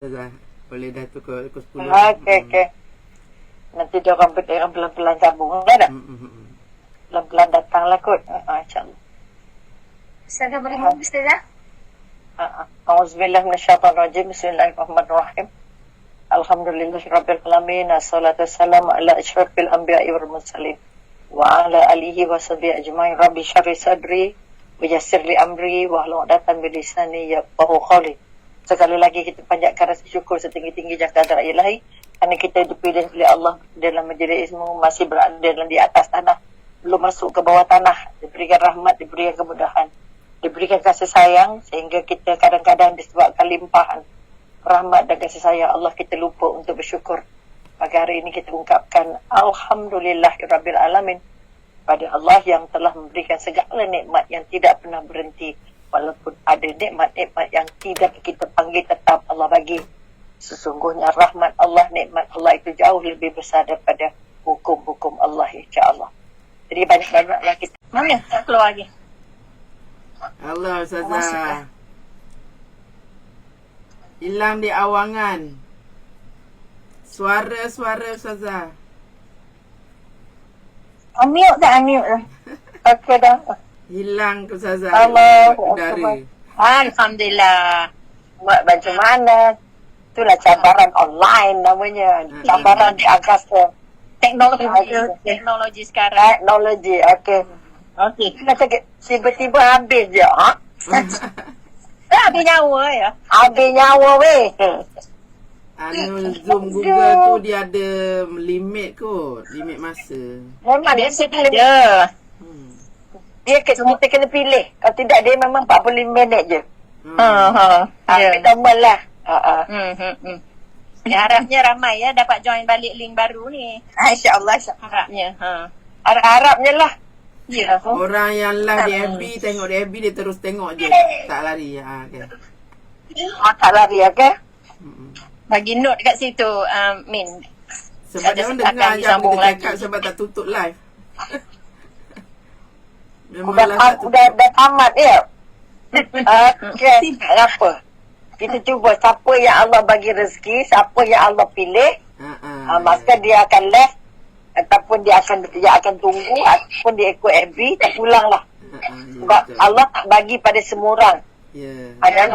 Dah, boleh dah tu ke 10. Okey. Nanti dia orang pelan-pelan sambung kan? Pelan-pelan datanglah kot. InsyaAllah. Ustazah boleh ngomong Ustazah? A'udzubillah minasyaitanirrajim. Bismillahirrahmanirrahim. Alhamdulillahirabbil alamin. Assalatu wassalamu ala asyrafil anbiya'i wal mursalin wa ala alihi wa sahbihi ajmain. Rabbi syarih sadri wa yassir li amri wa hlul 'uqdatam min lisani yafqahu qawli. Sekali lagi kita panjatkan rasa syukur setinggi-tinggi jagat ilahi kerana kita dipilih oleh Allah dalam majlis ilmu, masih berada di atas tanah, belum masuk ke bawah tanah, diberikan rahmat, diberikan kemudahan, diberikan kasih sayang, sehingga kita kadang-kadang disebabkan limpahan rahmat dan kasih sayang Allah kita lupa untuk bersyukur. Pagi hari ini kita ungkapkan Alhamdulillahirabbil alamin pada Allah yang telah memberikan segala nikmat yang tidak pernah berhenti. Walaupun ada nikmat-nikmat yang tidak kita panggil, tetap Allah bagi. Sesungguhnya rahmat Allah, nikmat Allah itu jauh lebih besar daripada hukum-hukum Allah, insyaAllah. Jadi banyak-banyaklah kita. Mana? Tak keluar lagi. Allah Ustazah. Hilang di awangan. Suara Ustazah. Unmute dah. Okey dah. Hilang ke Ustazah. Allah. Udara. Alhamdulillah. Buat macam mana? Itulah cabaran online namanya. Cabaran di angkasa. Teknologi sekarang. Teknologi, okey. Okey. Macam tiba-tiba habis je. Habis nyawa ya. Habis nyawa weh. Zoom Google tu dia ada limit kot. Limit masa. Memang Biasa dia tak ada. kita kena pilih. Kalau tidak dia memang 45 minit je. Ya. Normal lah. Harapnya ramai ya dapat join balik link baru ni. InsyaAllah. Harapnya. Harapnya lah. Ya. Orang yang live di FB, tengok di FB dia terus tengok je. Tak lari. Okay. Tak lari, okey? Bagi note kat situ, Min. Sebab dia orang dengar je apa kita cakap sebab tak tutup live. Dah tamat ya. Okey, kenapa? Kita cuba siapa yang Allah bagi rezeki, siapa yang Allah pilih, maka dia akan left ataupun dia akan tunggu ataupun dia ikut FB tak pulanglah. Sebab Allah tak bagi pada semua orang. Ada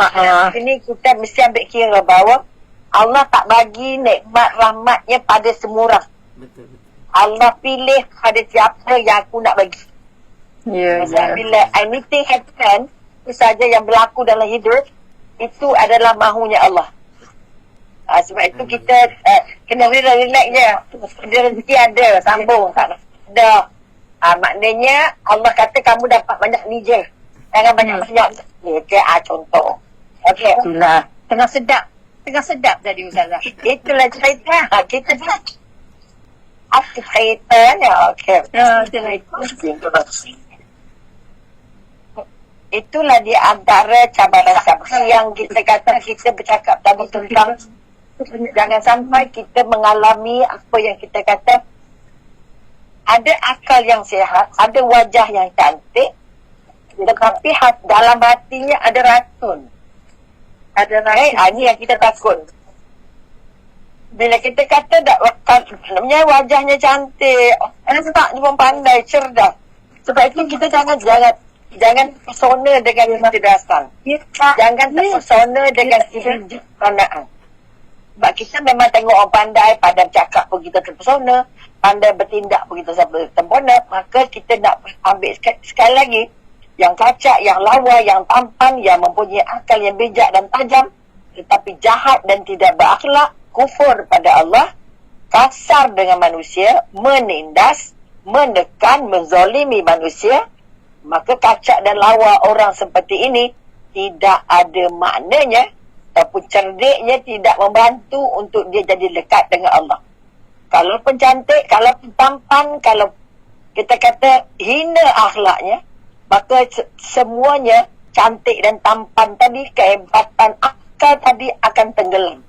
ini kita mesti ambil kira bahawa Allah tak bagi nikmat rahmatnya pada semua orang. Betul. Allah pilih pada siapa yang aku nak bagi. Bila anything happen, itu saja yang berlaku dalam hidup, itu adalah mahunya Allah. Sebab itu kita kena relax je. Dia rezeki ada, sambung. Tak ada. Maknanya Allah kata kamu dapat banyak ni je. Jangan banyak-banyak. Okay, contoh. Okay. Itulah. Tengah sedap tadi Ustazah. Itulah cerita. Kita cerita ni. Okay. Itulah di antara cabaran-cabaran yang kita kata kita bercakap tadi tentang jangan sampai kita mengalami apa yang kita kata ada akal yang sihat, ada wajah yang cantik, tetapi dalam hatinya ada racun. Ini yang kita takut. Bila kita kata namanya wajahnya cantik, tak dia pun pandai, cerdas. Sebab itu kita jangan terpesona dengan kecerdasan. Jangan terpesona dengan kebijaksanaan. Sebab kita memang tengok orang pandai bercakap pun kita terpesona, pandai bertindak pun kita terpesona, maka kita nak ambil sekali lagi yang kacak, yang lawa, yang tampan, yang mempunyai akal yang bijak dan tajam, tetapi jahat dan tidak berakhlak, kufur pada Allah, kasar dengan manusia, menindas, menekan, menzalimi manusia, maka kacak dan lawa orang seperti ini tidak ada maknanya ataupun cerdiknya tidak membantu untuk dia jadi dekat dengan Allah. Kalau pun cantik, kalau pun tampan, kalau kita kata hina akhlaknya, maka semuanya cantik dan tampan tadi, kehebatan akal tadi akan tenggelam.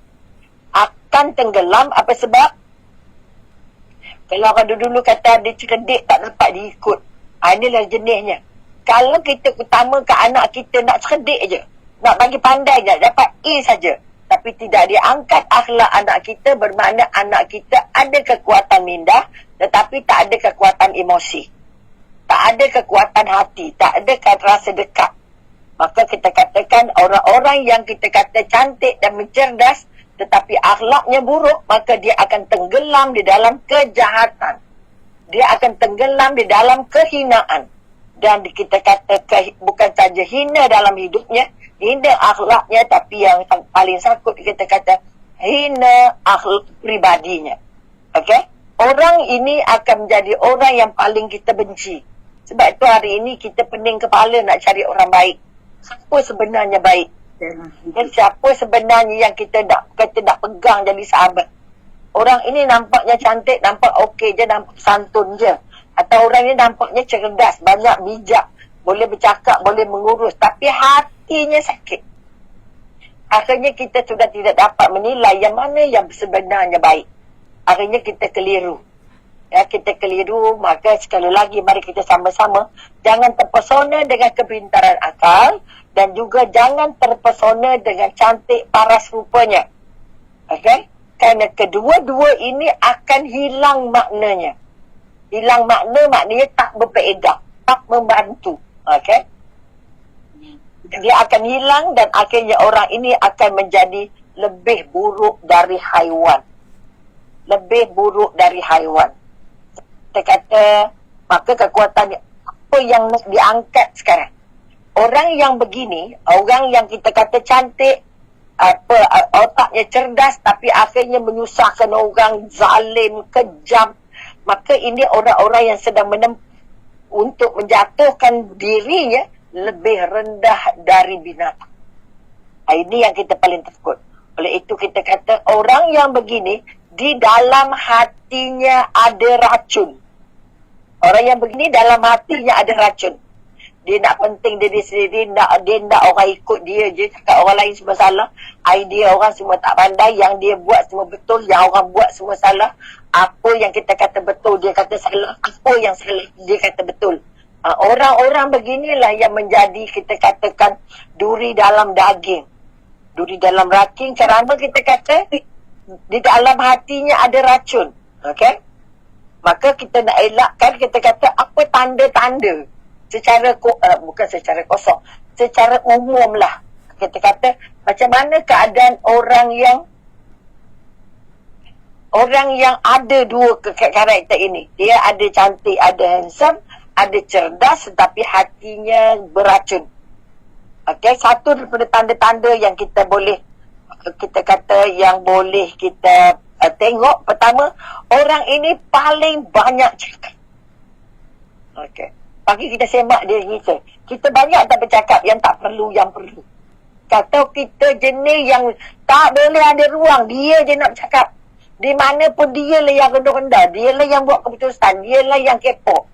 Akan tenggelam apa sebab? Kalau orang dulu kata dia cerdik tak dapat diikut. Inilah jenisnya. Kalau kita utamakan anak kita nak cerdik je, nak bagi pandai je, dapat A saja, tapi tidak diangkat akhlak anak kita, bermakna anak kita ada kekuatan minda tetapi tak ada kekuatan emosi, tak ada kekuatan hati, tak ada rasa dekat. Maka kita katakan orang-orang yang kita kata cantik dan mencerdas tetapi akhlaknya buruk, maka dia akan tenggelam di dalam kejahatan, dia akan tenggelam di dalam kehinaan. Dan kita kata bukan saja hina dalam hidupnya, hina akhlaknya, tapi yang paling sakut kita kata hina akhlak pribadinya. Okey? Orang ini akan menjadi orang yang paling kita benci. Sebab itu hari ini kita pening kepala nak cari orang baik. Siapa sebenarnya baik? Dan siapa sebenarnya yang kita nak pegang jadi sahabat? Orang ini nampaknya cantik, nampak okey je, nampak santun je. Atau orang ini nampaknya cerdas, banyak bijak, boleh bercakap, boleh mengurus, tapi hatinya sakit. Akhirnya kita sudah tidak dapat menilai yang mana yang sebenarnya baik. Akhirnya kita keliru. Ya, kita keliru, maka sekali lagi mari kita sama-sama jangan terpesona dengan kepintaran akal dan juga jangan terpesona dengan cantik paras rupanya. Okey? Kerana kedua-dua ini akan hilang maknanya. Hilang maknanya tak berfaedah, tak membantu. Okey? Dia akan hilang dan akhirnya orang ini akan menjadi lebih buruk dari haiwan. Lebih buruk dari haiwan. Kita kata, maka kekuatan apa yang diangkat sekarang? Orang yang begini, orang yang kita kata cantik, otaknya cerdas tapi akhirnya menyusahkan orang, zalim, kejam, maka ini orang-orang yang sedang untuk menjatuhkan dirinya lebih rendah dari binatang. Ini yang kita paling takut. Oleh itu kita kata orang yang begini di dalam hatinya ada racun. Orang yang begini dalam hatinya ada racun. Dia nak penting diri sendiri, dia nak orang ikut dia je, cakap orang lain semua salah. Idea orang semua tak pandai, yang dia buat semua betul, yang orang buat semua salah. Apa yang kita kata betul, dia kata salah. Apa yang salah, dia kata betul. Orang-orang beginilah yang menjadi, kita katakan, duri dalam daging. Duri dalam daging, kerana kita kata, di dalam hatinya ada racun. Okey? Maka kita nak elakkan, kita kata, apa tanda-tanda? Bukan secara kosong, secara umum lah. Kita kata macam mana keadaan orang yang ada dua karakter ini. Dia ada cantik, ada handsome, ada cerdas tetapi hatinya beracun. Okey, satu daripada tanda-tanda yang kita boleh, kita kata yang boleh kita tengok, pertama, orang ini paling banyak cakap. Okey. Pagi kita semak dia kita banyak tak bercakap yang tak perlu, yang perlu. Kata kita jenis yang tak boleh ada ruang, dia je nak bercakap. Di mana pun dia lah yang rendah-rendah, dia lah yang buat keputusan, dia lah yang kepo.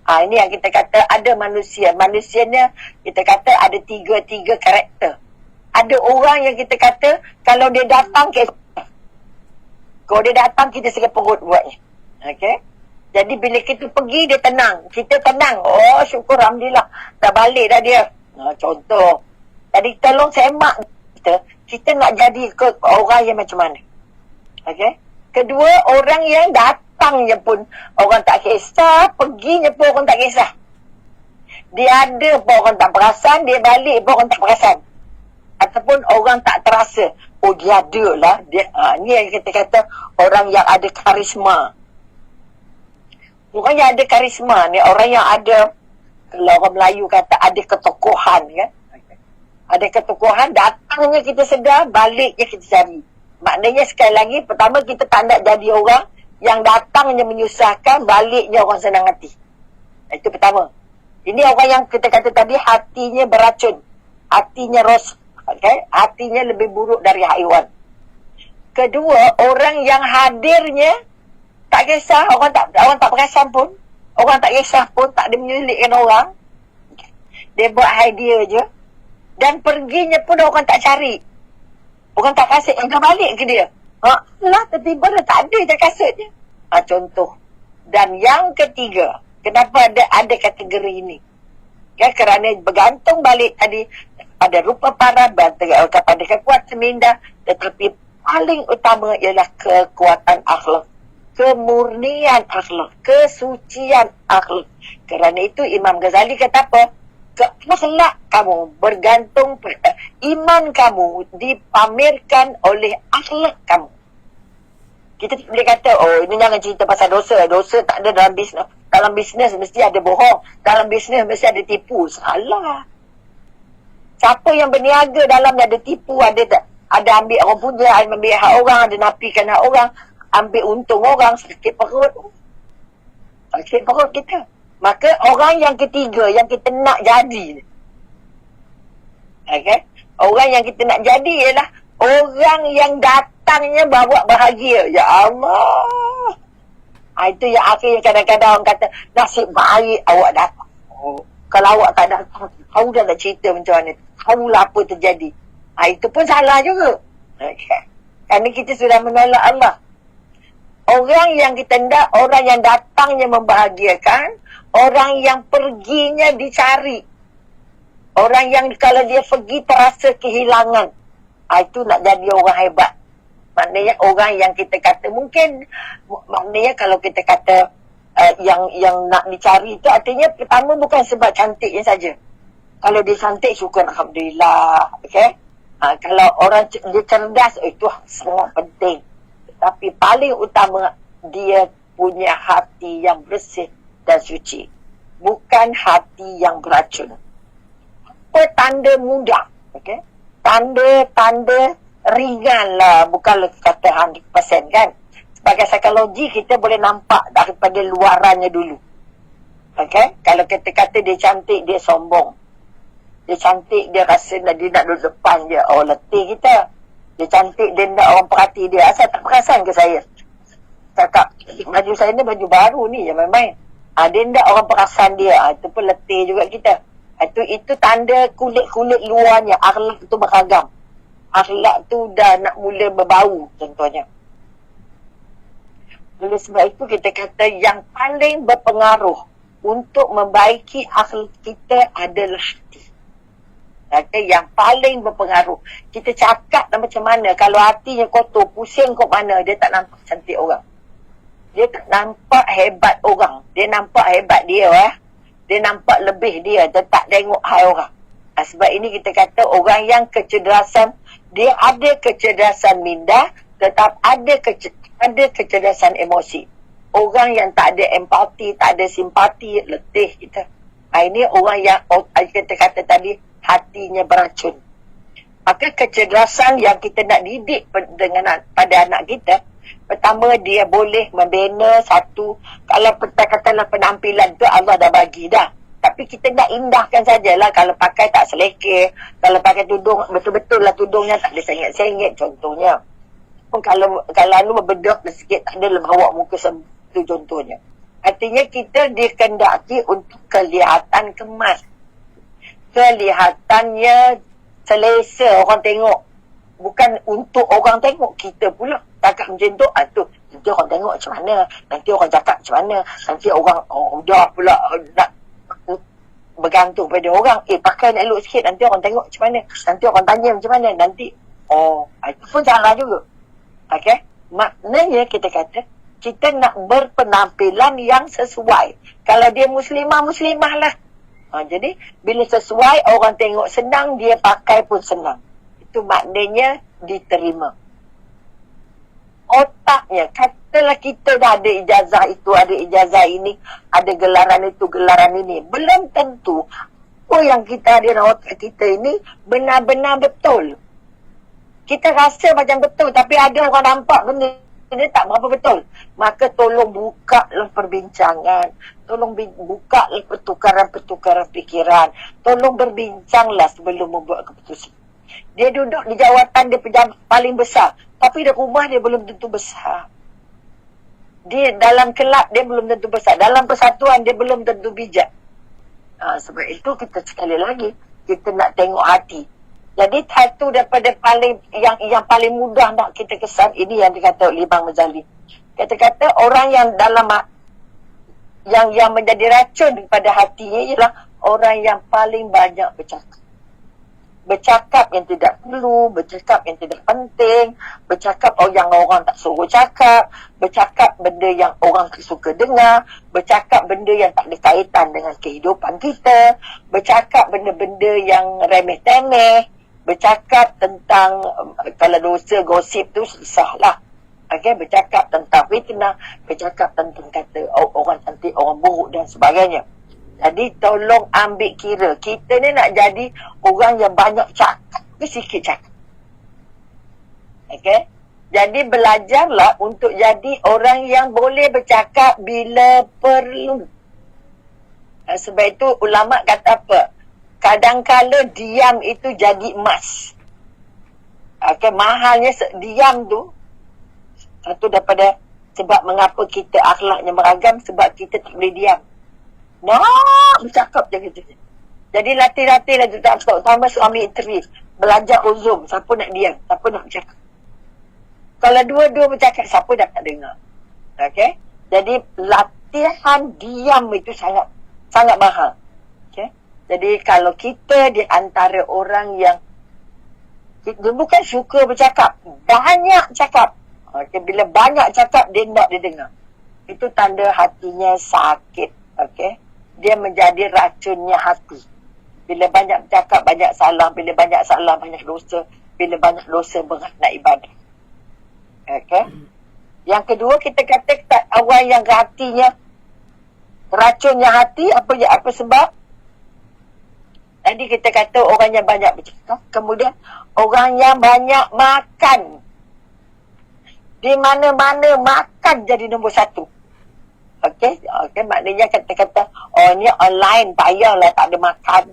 Ini yang kita kata ada manusia. Manusianya kita kata ada tiga karakter. Ada orang yang kita kata kalau dia datang kalau dia datang kita sakit perut buatnya. Okey? Jadi bila kita pergi, dia tenang. Kita tenang. Oh, syukur Alhamdulillah. Dah balik dah dia. Contoh. Jadi tolong semak kita nak jadi ke orang yang macam mana. Okey? Kedua, orang yang datangnya pun orang tak kisah. Perginya pun orang tak kisah. Dia ada pun orang tak perasan. Dia balik pun orang tak perasan. Ataupun orang tak terasa. Oh, dia ada lah. Ni yang kita kata orang yang ada karisma. Orang yang ada karisma ni, orang yang ada, kalau orang Melayu kata ada ketokohan kan. Ada ketokohan, datangnya kita sedar, baliknya kita cari. Maknanya sekali lagi, pertama kita tak nak jadi orang yang datangnya menyusahkan, baliknya orang senang hati. Itu pertama. Ini orang yang kita kata tadi hatinya beracun. Hatinya rosak. Okay? Hatinya lebih buruk dari haiwan. Kedua, orang yang hadirnya tak kisah, orang tak perasan pun. Orang tak kisah pun, tak ada menyulikkan orang. Dia buat idea je. Dan perginya pun orang tak cari. Orang tak kasih, yang balik ke dia. Lah, tiba-tiba dah tak ada je kasutnya. Contoh. Dan yang ketiga, kenapa ada kategori ini? Ya, kerana bergantung balik tadi, ada rupa paraban kepada kekuatan minda, tetapi paling utama ialah kekuatan akhlak, kemurnian akhlak, kesucian akhlak. Kerana itu Imam Ghazali kata apa? Akhlak kamu bergantung pada iman kamu dipamerkan oleh akhlak kamu. Kita tak boleh kata, oh ini jangan cerita pasal dosa. Dosa tak ada dalam bisnes. Dalam bisnes mesti ada bohong. Dalam bisnes mesti ada tipu. Salah. Siapa yang berniaga dalamnya ada tipu, ada ambil orang punya, ada ambil hak orang, ada nafikan hak orang, ambil untung orang, sakit perut. Sakit perut kita. Maka orang yang ketiga yang kita nak jadi, okay? Orang yang kita nak jadi ialah orang yang datangnya bawa bahagia. Ya Allah. Itu yang akhirnya kadang-kadang orang kata, nasib baik awak datang. Oh, kalau awak tak datang, kau dah nak cerita macam mana. Kau lah apa terjadi. Itu pun salah juga. Okay. Kerana kita sudah menolak Allah. Orang yang kita nak, orang yang datangnya membahagiakan, orang yang perginya dicari. Orang yang kalau dia pergi terasa kehilangan. Itu nak jadi orang hebat. Maknanya orang yang kita kata mungkin, maknanya kalau kita kata yang nak dicari itu artinya pertama bukan sebab cantiknya saja. Kalau dia cantik, syukur Alhamdulillah. Okay? Kalau orang dia cerdas, itu sangat penting. Tapi paling utama, dia punya hati yang bersih dan suci. Bukan hati yang beracun. Apa tanda mudah? Okay? Tanda-tanda ringan lah. Bukan kata 100% kan. Sebagai psikologi, kita boleh nampak daripada luarannya dulu. Okay? Kalau kita kata dia cantik, dia sombong. Dia cantik, dia rasa dia nak duduk depan je. Oh, letih kita. Dia cantik, dia nak orang perhati dia. Asal tak perasan ke saya? Cakap, baju saya ni baju baru ni, jangan main-main. Dia nak orang perasan dia. Itu pun letih juga kita. Itu tanda kulit-kulit luarnya. Akhlak tu beragam. Akhlak tu dah nak mula berbau, contohnya. Oleh sebab itu kita kata yang paling berpengaruh untuk membaiki akhlak kita adalah hati. Kata yang paling berpengaruh. Kita cakap macam mana. Kalau hatinya kotor, pusing kok mana, dia tak nampak cantik orang. Dia tak nampak hebat orang. Dia nampak hebat dia. Dia nampak lebih dia. Dia tak tengok hal orang. Sebab ini kita kata orang yang kecerdasan, dia ada kecerdasan minda, tetap ada kecerdasan emosi. Orang yang tak ada empati, tak ada simpati, letih kita. Ini orang yang kita kata tadi, hatinya beracun. Maka kecerdasan yang kita nak didik pada anak kita, pertama dia boleh membina satu, kalau katakanlah penampilan tu Allah dah bagi dah. Tapi kita nak indahkan sajalah. Kalau pakai tak selekeh, kalau pakai tudung, betul-betul lah tudungnya tak ada sengit-sengit contohnya. Kalau berbedok sikit, tak ada bawa muka itu contohnya. Artinya kita dikendaki untuk kelihatan kemas. Kelihatannya selesa orang tengok. Bukan untuk orang tengok, kita pula cakap macam tu. Nanti orang tengok macam mana, nanti orang cakap macam mana, nanti orang dah pula nak bergantung pada orang. Pakai nak elok sikit, nanti orang tengok macam mana, nanti orang tanya macam mana, nanti itu pun salah juga. Okay? Maknanya kita kata kita nak berpenampilan yang sesuai. Kalau dia muslimah lah. Jadi bila sesuai, orang tengok senang, dia pakai pun senang. Itu maknanya diterima. Otaknya, katalah kita dah ada ijazah itu, ada ijazah ini, ada gelaran itu, gelaran ini. Belum tentu apa yang kita ada dalam otak kita ini benar-benar betul. Kita rasa macam betul, tapi ada orang nampak benda dia tak berapa betul. Maka tolong bukalah perbincangan. Tolong bukalah pertukaran-pertukaran fikiran. Tolong berbincanglah sebelum membuat keputusan. Dia duduk di jawatan dia pejabat paling besar, tapi di rumah dia belum tentu besar. Dia dalam kelab dia belum tentu besar. Dalam persatuan dia belum tentu bijak. Sebab itu kita sekali lagi, kita nak tengok hati. Jadi satu daripada yang paling mudah nak kita kesan, ini yang dikata oleh Imam Ghazali. Kata-kata orang yang dalam yang menjadi racun pada hatinya ialah orang yang paling banyak bercakap. bercakap yang tidak perlu, bercakap yang tidak penting, bercakap yang orang tak suruh cakap, bercakap benda yang orang tak suka dengar, bercakap benda yang tak ada kaitan dengan kehidupan kita, bercakap benda-benda yang remeh-temeh, bercakap tentang kalau dosa gosip tu susah lah. Okay, bercakap tentang fitnah, bercakap tentang kata orang cantik, orang buruk dan sebagainya. Jadi tolong ambil kira. Kita ni nak jadi orang yang banyak cakap ke sikit cakap. Okay. Jadi belajarlah untuk jadi orang yang boleh bercakap bila perlu. Sebab itu ulama kata apa? Kadang-kala diam itu jadi emas. Okay. Mahalnya diam tu. Satu daripada sebab mengapa kita akhlaknya meragam. Sebab kita tak boleh diam. Nak bercakap je gitu. Jadi latih-latih lah tu tak tambah suami isteri. Belajar uzum. Siapa nak diam? Siapa nak bercakap? Kalau dua-dua bercakap, siapa dah tak dengar? Okay? Jadi latihan diam itu sangat sangat mahal. Okay? Jadi kalau kita di antara orang yang dia bukan suka bercakap, banyak cakap. Okay? Bila banyak cakap, dia tak didengar. Itu tanda hatinya sakit. Okay? Dia menjadi racunnya hati. Bila banyak bercakap, banyak salah. Bila banyak salah, banyak dosa. Bila banyak dosa, berat nak ibadah. Okay? Yang kedua, kita kata orang yang hatinya, racunnya hati, apa sebab? Tadi kita kata orang yang banyak bercakap. Kemudian, orang yang banyak makan. Di mana-mana makan jadi nombor satu. Okay, maknanya kata-kata, ni online, payahlah tak ada makan.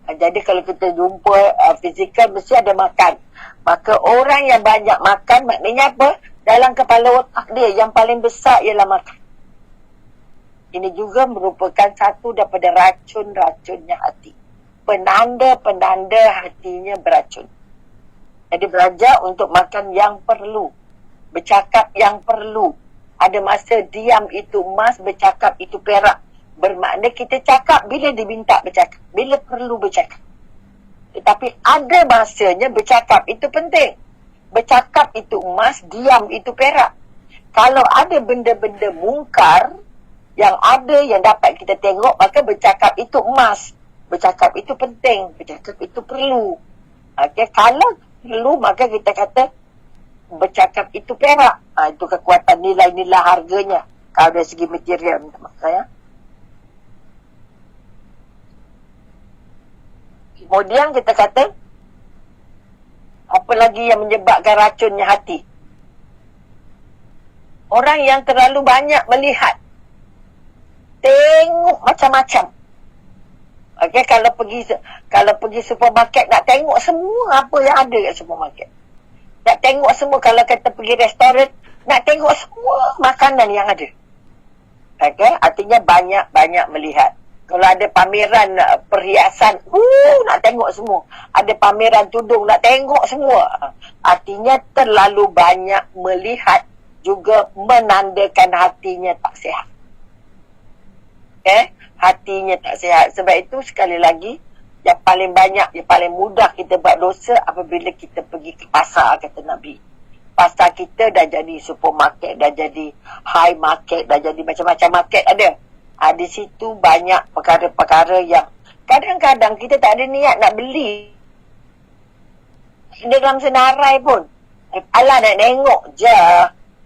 Jadi kalau kita jumpa fizikal, mesti ada makan. Maka orang yang banyak makan, maknanya apa? Dalam kepala otak dia, yang paling besar ialah makan. Ini juga merupakan satu daripada racun-racunnya hati. Penanda-penanda hatinya beracun. Jadi belajar untuk makan yang perlu. Bercakap yang perlu. Ada masa diam itu emas, bercakap itu perak. Bermakna kita cakap bila diminta bercakap. Bila perlu bercakap. Tetapi ada masanya bercakap itu penting. Bercakap itu emas, diam itu perak. Kalau ada benda-benda mungkar yang ada yang dapat kita tengok, maka bercakap itu emas. Bercakap itu penting. Bercakap itu perlu. Okay? Kalau perlu, maka kita kata bercakap itu perak. Itu kekuatan nilai-nilai harganya. Kalau dari segi material, minta maaf saya. Kemudian kita kata, apa lagi yang menyebabkan racunnya hati? Orang yang terlalu banyak melihat. Tengok macam-macam. Okay, kalau pergi supermarket, nak tengok semua apa yang ada kat supermarket. Nak tengok semua, kalau kata pergi restoran, nak tengok semua makanan yang ada. Okay? Artinya banyak-banyak melihat. Kalau ada pameran perhiasan, nak tengok semua. Ada pameran tudung, nak tengok semua. Artinya terlalu banyak melihat juga menandakan hatinya tak sihat. Okay? Hatinya tak sihat. Sebab itu sekali lagi, yang paling banyak, yang paling mudah kita buat dosa apabila kita pergi ke pasar, kata Nabi. Pasar kita dah jadi supermarket, dah jadi high market, dah jadi macam-macam market ada. Di situ banyak perkara-perkara yang kadang-kadang kita tak ada niat nak beli. Dia dalam senarai pun. Alah nak tengok je.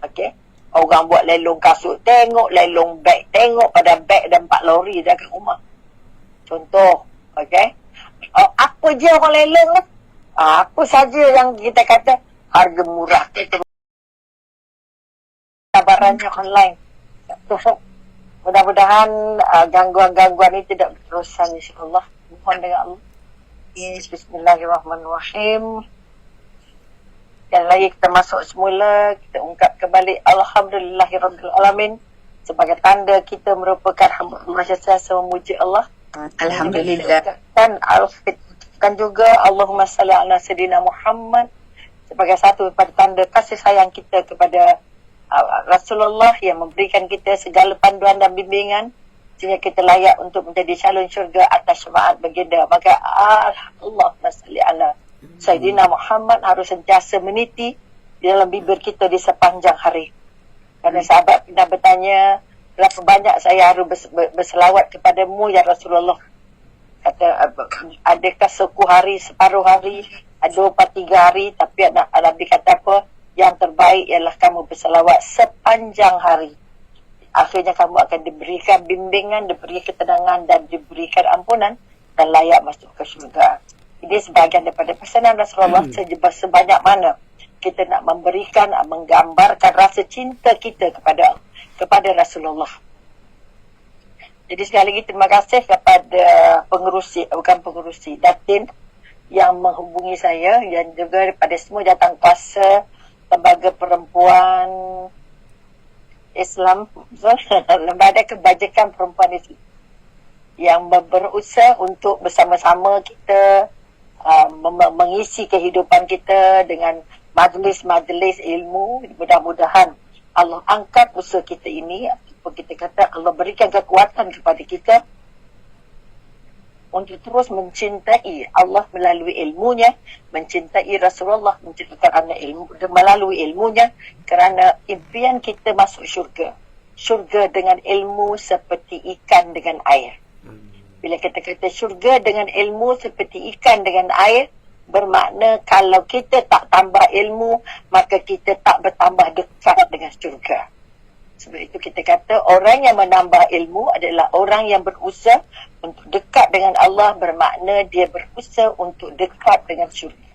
Okay. Orang buat lelong kasut, tengok. Lelong beg, tengok. Pada beg ada 4 lori dah kat rumah. Contoh. Okay. Apa je orang lelong lah. Apa saja yang kita kata harga murah. Kabarannya online. Mudah-mudahan gangguan-gangguan ini tidak berterusan, insyaAllah. Mohon dengan Allah. Bismillahirrahmanirrahim. Sekali lagi kita masuk semula, kita ungkap kembali Alhamdulillahirrahmanirrahim. Sebagai tanda kita merupakan hamba Allah sentiasa memuji Allah. Alhamdulillah. Dan juga Allahumma salli ala Sayyidina Muhammad sebagai satu daripada tanda kasih sayang kita kepada Rasulullah yang memberikan kita segala panduan dan bimbingan semestinya kita layak untuk menjadi calon syurga atas syafaat baginda. Maka Allahumma salli ala Sayyidina Muhammad harus sentiasa meniti di dalam bibir kita di sepanjang hari. Kerana sahabat pernah bertanya, berapa banyak saya harus berselawat kepadamu ya Rasulullah. Kata, adakah suku hari, separuh hari, 23 hari, tapi Nabi kata apa? Yang terbaik ialah kamu berselawat sepanjang hari. Akhirnya kamu akan diberikan bimbingan, diberi ketenangan dan diberikan ampunan dan layak masuk ke syurga. Ini sebahagian daripada pesanan Rasulullah. Sebanyak mana kita nak memberikan, menggambarkan rasa cinta kita kepada Rasulullah. Jadi sekali lagi terima kasih kepada pengerusi Datin yang menghubungi saya, dan juga daripada semua jawatankuasa lembaga perempuan Islam, lembaga kebajikan perempuan Islam yang berusaha untuk bersama-sama kita mengisi kehidupan kita dengan majlis-majlis ilmu. Mudah-mudahan Allah angkat usaha kita ini, ataupun kita kata Allah berikan kekuatan kepada kita untuk terus mencintai Allah melalui ilmunya, mencintai Rasulullah, mencintai ilmu melalui ilmunya, kerana impian kita masuk syurga. Syurga dengan ilmu seperti ikan dengan air. Bila kita kata syurga dengan ilmu seperti ikan dengan air, bermakna kalau kita tak tambah ilmu, maka kita tak bertambah dekat dengan syurga. Sebab itu kita kata orang yang menambah ilmu adalah orang yang berusaha untuk dekat dengan Allah, bermakna dia berusaha untuk dekat dengan syurga.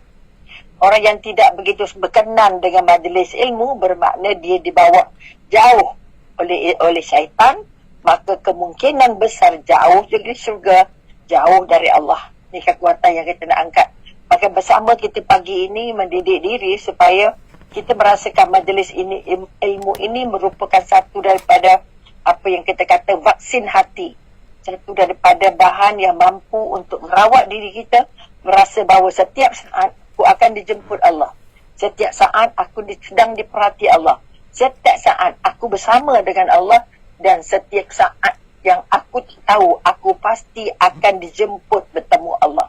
Orang yang tidak begitu berkenan dengan majlis ilmu, bermakna dia dibawa jauh oleh syaitan, maka kemungkinan besar jauh dari syurga, jauh dari Allah. Ini kekuatan yang kita nak angkat. Maka bersama kita pagi ini mendidik diri supaya kita merasakan majlis ini, ilmu ini merupakan satu daripada apa yang kita kata vaksin hati. Satu daripada bahan yang mampu untuk merawat diri kita, merasa bahawa setiap saat aku akan dijemput Allah. Setiap saat aku sedang diperhati Allah. Setiap saat aku bersama dengan Allah, dan setiap saat yang aku tahu aku pasti akan dijemput bertemu Allah.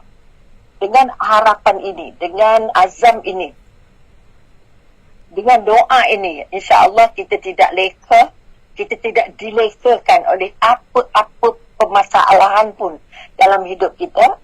Dengan harapan ini, dengan azam ini, dengan doa ini, insya-Allah kita tidak leka, kita tidak dilekakan oleh apa-apa permasalahan pun dalam hidup kita,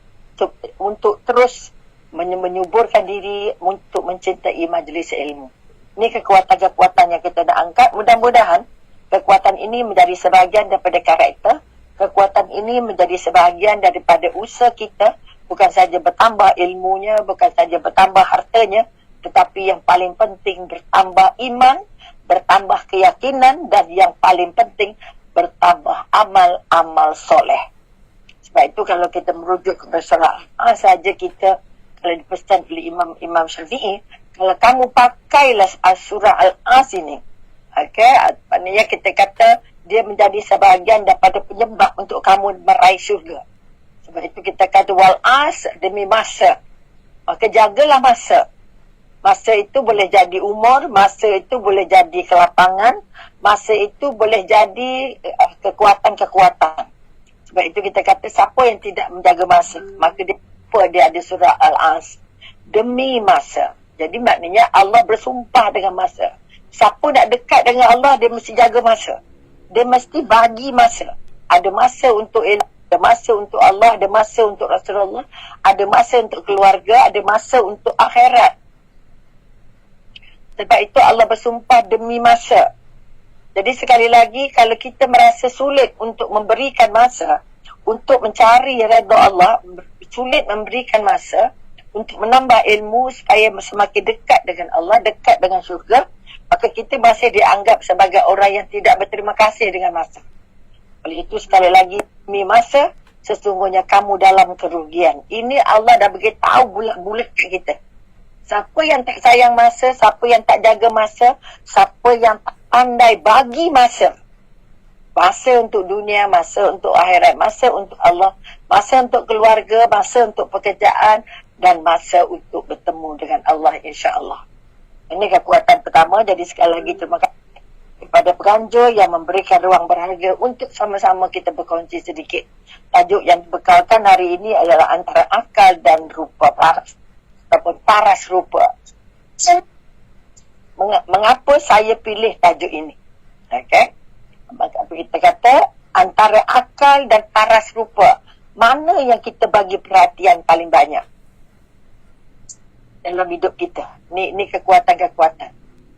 untuk terus menyuburkan diri untuk mencintai majlis ilmu. Ini kekuatan-kekuatan yang kita nak angkat. Mudah-mudahan kekuatan ini menjadi sebahagian daripada karakter. Kekuatan ini menjadi sebahagian daripada usaha kita. Bukan saja bertambah ilmunya, bukan saja bertambah hartanya, tetapi yang paling penting bertambah iman, bertambah keyakinan, dan yang paling penting bertambah amal-amal soleh. Sebab itu kalau kita merujuk kepada surah Al-As saja, kita kalau dipesan oleh Imam Syafi'i, kalau kamu pakailah surah Al-As ini, okay, maknanya kita kata dia menjadi sebahagian daripada penyebab untuk kamu meraih syurga. Sebab itu kita kata wal-as demi masa. Maka jagalah masa. Masa itu boleh jadi umur, masa itu boleh jadi kelapangan, masa itu boleh jadi kekuatan-kekuatan. Sebab itu kita kata siapa yang tidak menjaga masa, maka dia ada surah Al-As. Demi masa. Jadi maknanya Allah bersumpah dengan masa. Siapa nak dekat dengan Allah, dia mesti jaga masa. Dia mesti bagi masa. Ada masa untuk ilmu, ada masa untuk Allah, ada masa untuk Rasulullah, ada masa untuk keluarga, ada masa untuk akhirat. Sebab itu Allah bersumpah demi masa. Jadi sekali lagi, kalau kita merasa sulit untuk memberikan masa, untuk mencari redha Allah, sulit memberikan masa, untuk menambah ilmu supaya semakin dekat dengan Allah, dekat dengan syurga, maka kita masih dianggap sebagai orang yang tidak berterima kasih dengan masa. Oleh itu sekali lagi, demi masa, sesungguhnya kamu dalam kerugian. Ini Allah dah beritahu bulat-bulat kat kita. Siapa yang tak sayang masa, siapa yang tak jaga masa, siapa yang tak pandai bagi masa. Masa untuk dunia, masa untuk akhirat, masa untuk Allah, masa untuk keluarga, masa untuk pekerjaan, dan masa untuk bertemu dengan Allah, insya-Allah. Ini kekuatan pertama. Jadi sekali lagi terima kasih kepada kepada penganjur yang memberikan ruang berharga untuk sama-sama kita berkongsi sedikit. Tajuk yang dibekalkan hari ini adalah antara akal dan rupa paras ataupun paras rupa. Mengapa saya pilih tajuk ini? Okey. Kita kata antara akal dan paras rupa, mana yang kita bagi perhatian paling banyak dalam hidup kita? Ni kekuatan-kekuatan.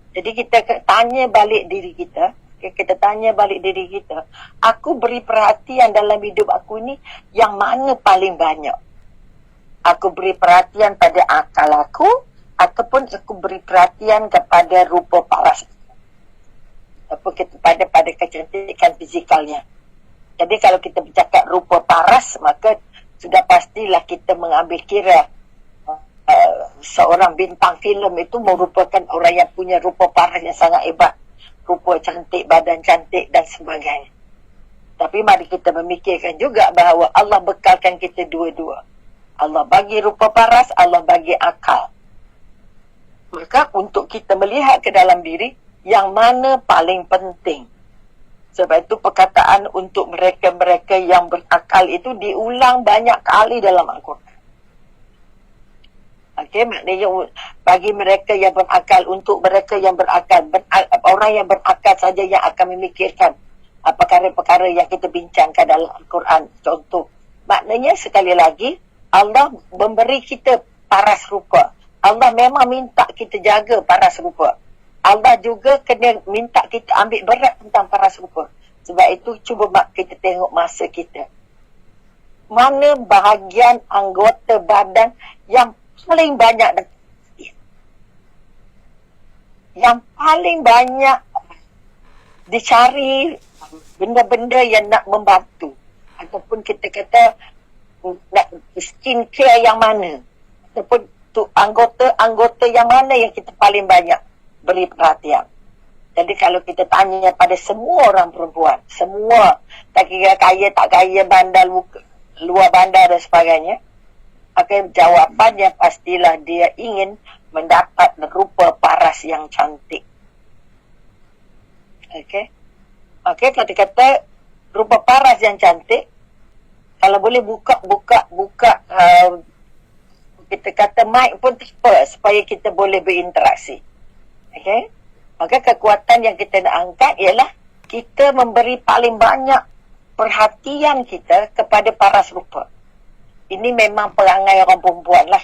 Jadi kita tanya balik diri kita, kita tanya balik diri kita, aku beri perhatian dalam hidup aku ni yang mana paling banyak? Aku beri perhatian pada akal aku ataupun aku beri perhatian kepada rupa paras ataupun pada kecantikan fizikalnya. Jadi kalau kita bercakap rupa paras, maka sudah pastilah kita mengambil kira seorang bintang filem itu merupakan orang yang punya rupa paras yang sangat hebat, rupa cantik, badan cantik dan sebagainya. Tapi mari kita memikirkan juga bahawa Allah bekalkan kita dua-dua. Allah bagi rupa paras, Allah bagi akal. Maka untuk kita melihat ke dalam diri, yang mana paling penting. Sebab itu perkataan untuk mereka-mereka yang berakal itu diulang banyak kali dalam Al-Quran. Okey, maknanya bagi mereka yang berakal, untuk mereka yang berakal, orang yang berakal saja yang akan memikirkan perkara-perkara yang kita bincangkan dalam Al-Quran. Contoh, maknanya sekali lagi, Allah memberi kita paras rupa. Allah memang minta kita jaga paras rupa. Allah juga kena minta kita ambil berat tentang paras rupa. Sebab itu cuba kita tengok masa kita. Mana bahagian anggota badan yang paling banyak yang paling banyak dicari benda-benda yang nak membantu, ataupun kita kata nak skincare yang mana, ataupun tu anggota yang mana yang kita paling banyak beri perhatian. Jadi kalau kita tanya pada semua orang perempuan, semua, tak kira kaya tak kaya, bandar luar bandar dan sebagainya, maka jawapannya pastilah dia ingin mendapat rupa paras yang cantik. Okey, kalau kata rupa paras yang cantik, kalau boleh buka kita kata mic pun tepat supaya kita boleh berinteraksi. Okey, maka kekuatan yang kita nak angkat ialah kita memberi paling banyak perhatian kita kepada paras rupa. Ini memang perangai orang perempuan lah.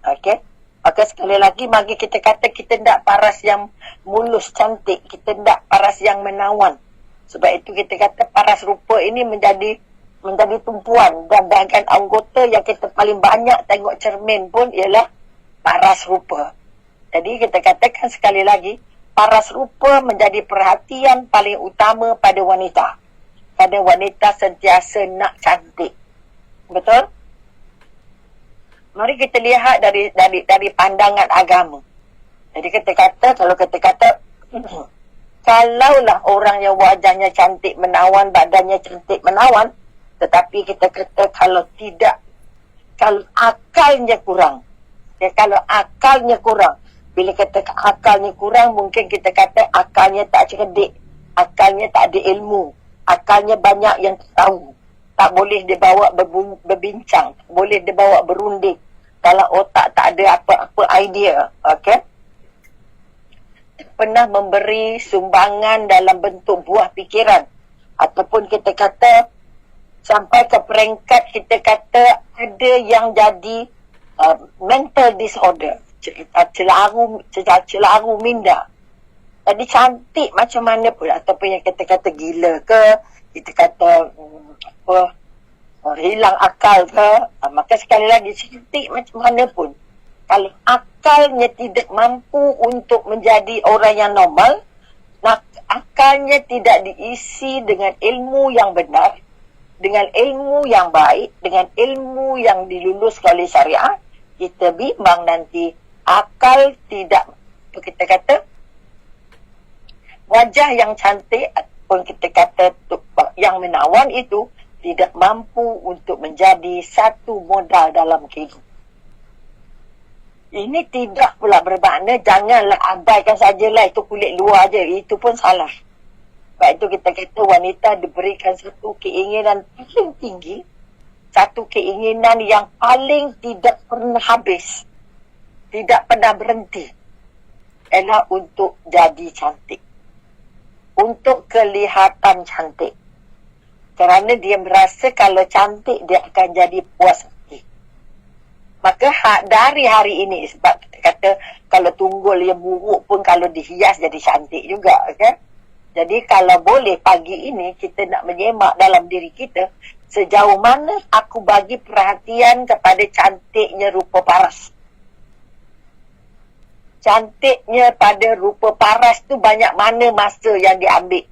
Okey. Maka sekali lagi, mari kita kata kita tak paras yang mulus cantik. Kita tak paras yang menawan. Sebab itu kita kata paras rupa ini menjadi tumpuan. Dan bahagian anggota yang kita paling banyak tengok cermin pun ialah paras rupa. Jadi kita katakan sekali lagi, paras rupa menjadi perhatian paling utama pada wanita. Pada wanita sentiasa nak cantik. Betul? Mari kita lihat dari pandangan agama. Jadi kita kata, kalaulah orang yang wajahnya cantik menawan, badannya cantik menawan, tetapi kita kata kalau akalnya kurang. Kalau akalnya kurang. Bila kata akalnya kurang, mungkin kita kata akalnya tak cerdik, akalnya tak ada ilmu, akalnya banyak yang tahu. Tak boleh dibawa berbincang, tak boleh dibawa berunding. Kalau otak tak ada apa-apa idea, okey? Pernah memberi sumbangan dalam bentuk buah fikiran, ataupun kita kata sampai ke peringkat kita kata ada yang jadi mental disorder, celaru minda. Jadi cantik macam mana pun, ataupun yang kita kata gila ke, kita kata hilang akal ke, maka sekali lagi cantik macam mana pun, kalau akalnya tidak mampu untuk menjadi orang yang normal, akalnya tidak diisi dengan ilmu yang benar, dengan ilmu yang baik, dengan ilmu yang diluluskan oleh syariah, kita bimbang nanti akal tidak, kita kata wajah yang cantik ataupun kita kata yang menawan itu tidak mampu untuk menjadi satu modal dalam kehidupan. Ini tidak pula bermakna janganlah abaikan sajalah itu kulit luar je. Itu pun salah. Sebab itu kita kata wanita diberikan satu keinginan paling tinggi, satu keinginan yang paling tidak pernah habis, tidak pernah berhenti, ialah untuk jadi cantik, untuk kelihatan cantik. Kerana dia merasa kalau cantik dia akan jadi puas hati. Maka dari hari ini, sebab kita kata kalau tunggul yang buruk pun kalau dihias jadi cantik juga, kan? Jadi kalau boleh pagi ini kita nak menyemak dalam diri kita, sejauh mana aku bagi perhatian kepada cantiknya rupa paras. Cantiknya pada rupa paras tu banyak mana masa yang diambil.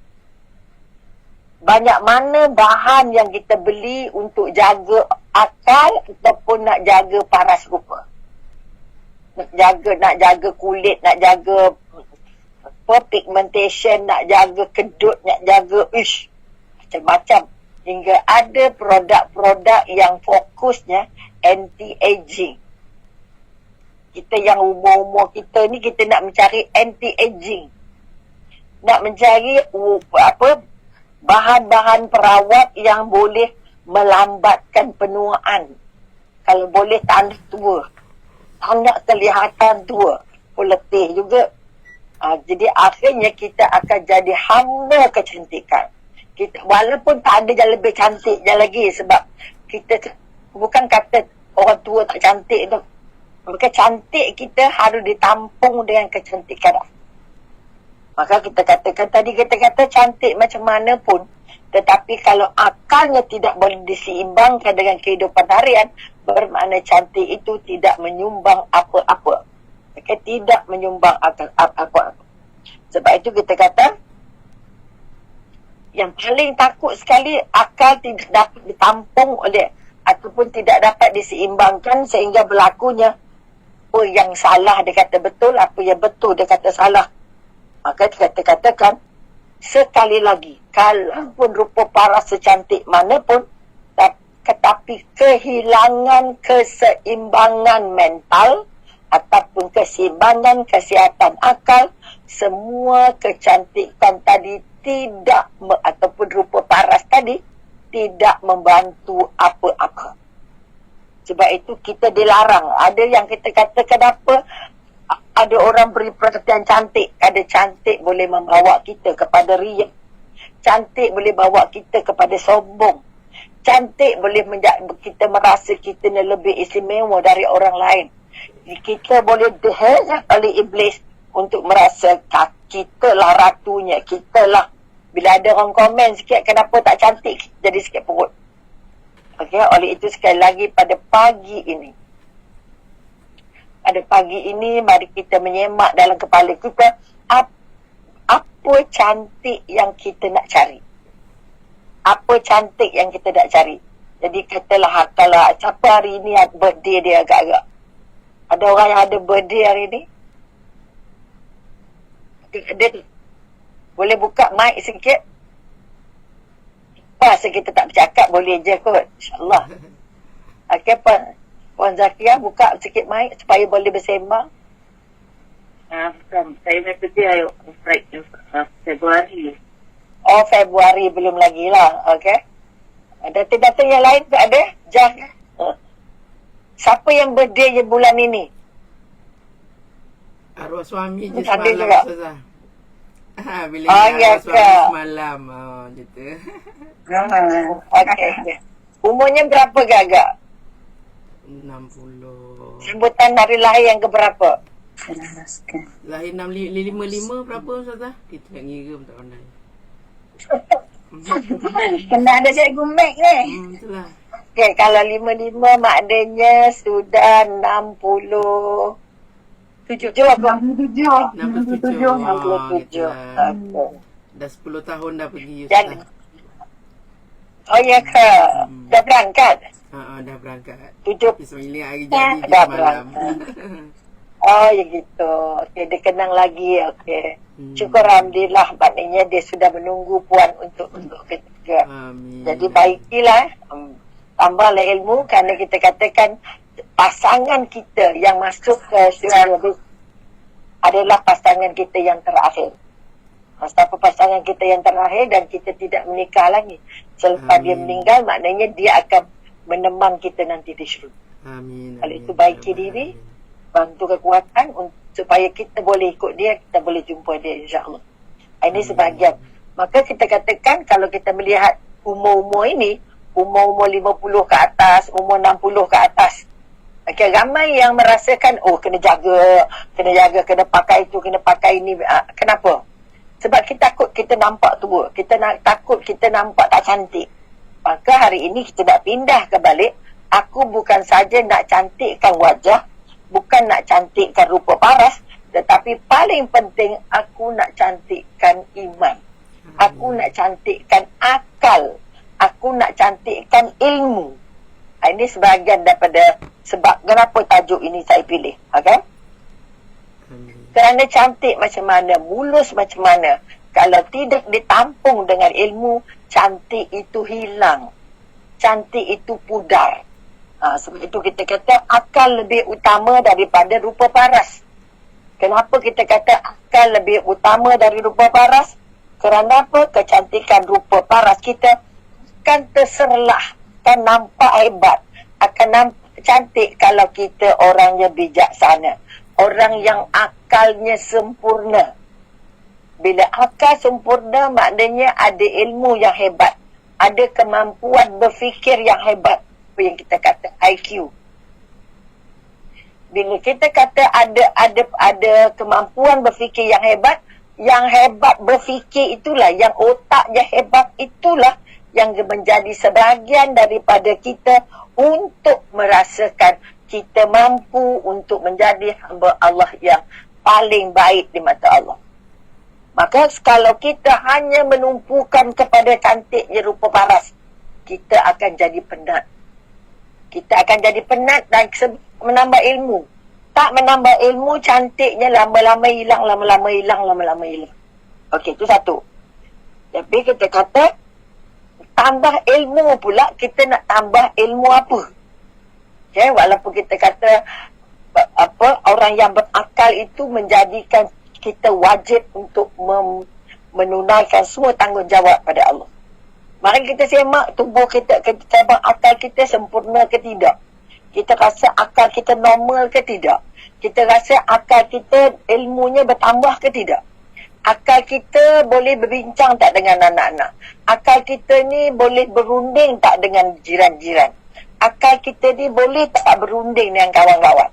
Banyak mana bahan yang kita beli untuk jaga akal ataupun nak jaga paras rupa. Nak jaga kulit, nak jaga pigmentation, nak jaga kedut, nak jaga macam-macam. Hingga ada produk-produk yang fokusnya anti-aging. Kita yang umur-umur kita ni, kita nak mencari anti-aging. Nak mencari bahan-bahan perawat yang boleh melambatkan penuaan. Kalau boleh tak nak tua. Tak nak kelihatan tua. Letih juga. Jadi akhirnya kita akan jadi hamba kecantikan. Kita, walaupun tak ada yang lebih cantik je lagi, sebab kita bukan kata orang tua tak cantik tu. Maka cantik kita harus ditampung dengan kecantikan. Maka kita katakan tadi, kita kata cantik macam mana pun, tetapi kalau akalnya tidak boleh diseimbangkan dengan kehidupan harian, bermakna cantik itu tidak menyumbang apa-apa. Maka tidak menyumbang apa-apa. Sebab itu kita kata, yang paling takut sekali akal tidak dapat ditampung oleh ataupun tidak dapat diseimbangkan sehingga berlakunya apa yang salah dia kata betul, apa yang betul dia kata salah. Maka kita katakan sekali lagi, kalaupun rupa paras secantik mana pun, tetapi kehilangan keseimbangan mental ataupun keseimbangan kesihatan akal, semua kecantikan tadi tidak ataupun rupa paras tadi tidak membantu apa-apa. Sebab itu kita dilarang. Ada yang kita kata kenapa ada orang beri perhatian cantik. Ada cantik boleh membawa kita kepada riak. Cantik boleh bawa kita kepada sombong. Cantik boleh kita merasa kita ni lebih istimewa dari orang lain. Kita boleh dihazab oleh iblis untuk merasa kita lah ratunya, kita lah. Bila ada orang komen sikit, kenapa tak cantik, jadi sikit perut. Okey, oleh itu sekali lagi pada pagi ini, mari kita menyemak dalam kepala kita apa cantik yang kita nak cari. Apa cantik yang kita nak cari. Jadi katalah kalau siapa hari ini birthday dia agak-agak. Ada orang yang ada birthday hari ni? Dia boleh buka mic sikit? Pasal kita tak bercakap boleh je kot. InsyaAllah. Okey, Puan Zakia buka sikit mic supaya boleh bersembang. Saya nak pergi Februari. Oh, Februari belum lagi lah. Okey. Data-data yang lain tak ada? Jangan. Siapa yang birthday je bulan ini? Arwah suami je Ada semalam, juga. Ustazah. Bila ya arwah suami ke? semalam. Gitu. Okey. Umurnya berapa gagak? 60. Sebutan hari lahir yang keberapa? Lahir 55 berapa, Ustazah? Kita nak ngira pun tak pandai. Kena ada cikgu Mac ni. Itulah. Okey, kalau 55 maknanya sudah 60. 67 apa? 67. 67. Dah 10 tahun dah pergi, Jadi, Ustazah. oh ya ke? Dah berangkat? Dah berangkat. 7. Bismillah, hari jadi je Dah semalam. Oh ya gitu. Okey, dia kenang lagi. Okey. Syukur Alhamdulillah, maknanya dia sudah menunggu puan untuk ketiga. Amin. Jadi baikilah, tambahlah ilmu, kerana kita katakan pasangan kita yang masuk ke syurga adalah pasangan kita yang terakhir. Siapa pasangan kita yang terakhir dan kita tidak menikah lagi. Selepas dia meninggal, maknanya dia akan menemang kita nanti di syurga. Amin. Kalau itu baiki diri, bantu kekuatan supaya kita boleh ikut dia, kita boleh jumpa dia insya-Allah. Ini sebahagian. Maka kita katakan kalau kita melihat umur-umur ini, umur-umur 50 ke atas, umur 60 ke atas. Okay, ramai yang merasakan, kena jaga, kena pakai itu, kena pakai ini. Kenapa? Sebab kita takut kita nampak tua. Takut kita nampak tak cantik. Maka hari ini kita nak pindah ke balik. Aku bukan saja nak cantikkan wajah, bukan nak cantikkan rupa paras, tetapi paling penting aku nak cantikkan iman. Aku nak cantikkan akal. Aku nak cantikkan ilmu. Ini sebahagian daripada sebab kenapa tajuk ini saya pilih. Okay? Kerana cantik macam mana, mulus macam mana, kalau tidak ditampung dengan ilmu, cantik itu hilang. Cantik itu pudar. Sebab itu kita kata akal lebih utama daripada rupa paras. Kenapa kita kata akal lebih utama dari rupa paras? Kerana apa? Kecantikan rupa paras kita akan terserlah, akan nampak hebat, akan nampak cantik kalau kita orangnya bijaksana. Orang yang akalnya sempurna. Bila akal sempurna, maknanya ada ilmu yang hebat. Ada kemampuan berfikir yang hebat. Apa yang kita kata IQ. Bila kita kata ada kemampuan berfikir yang hebat berfikir itulah, yang otaknya hebat itulah yang menjadi sebahagian daripada kita untuk merasakan kita mampu untuk menjadi hamba Allah yang paling baik di mata Allah. Maka kalau kita hanya menumpukan kepada cantiknya rupa paras, kita akan jadi penat. Kita akan jadi penat dan menambah ilmu. Tak menambah ilmu, cantiknya lama-lama hilang, lama-lama hilang. Okey, itu satu. Tapi kita kata, tambah ilmu pula, kita nak tambah ilmu apa? Okay, walaupun kita kata orang yang berakal itu menjadikan kita wajib untuk menunaikan semua tanggungjawab pada Allah. Mari kita semak tubuh kita, cabang akal kita sempurna ke tidak. Kita rasa akal kita normal ke tidak. Kita rasa akal kita ilmunya bertambah ke tidak. Akal kita boleh berbincang tak dengan anak-anak. Akal kita ni boleh berunding tak dengan jiran-jiran. Akal kita ni boleh tak berunding dengan kawan-kawan.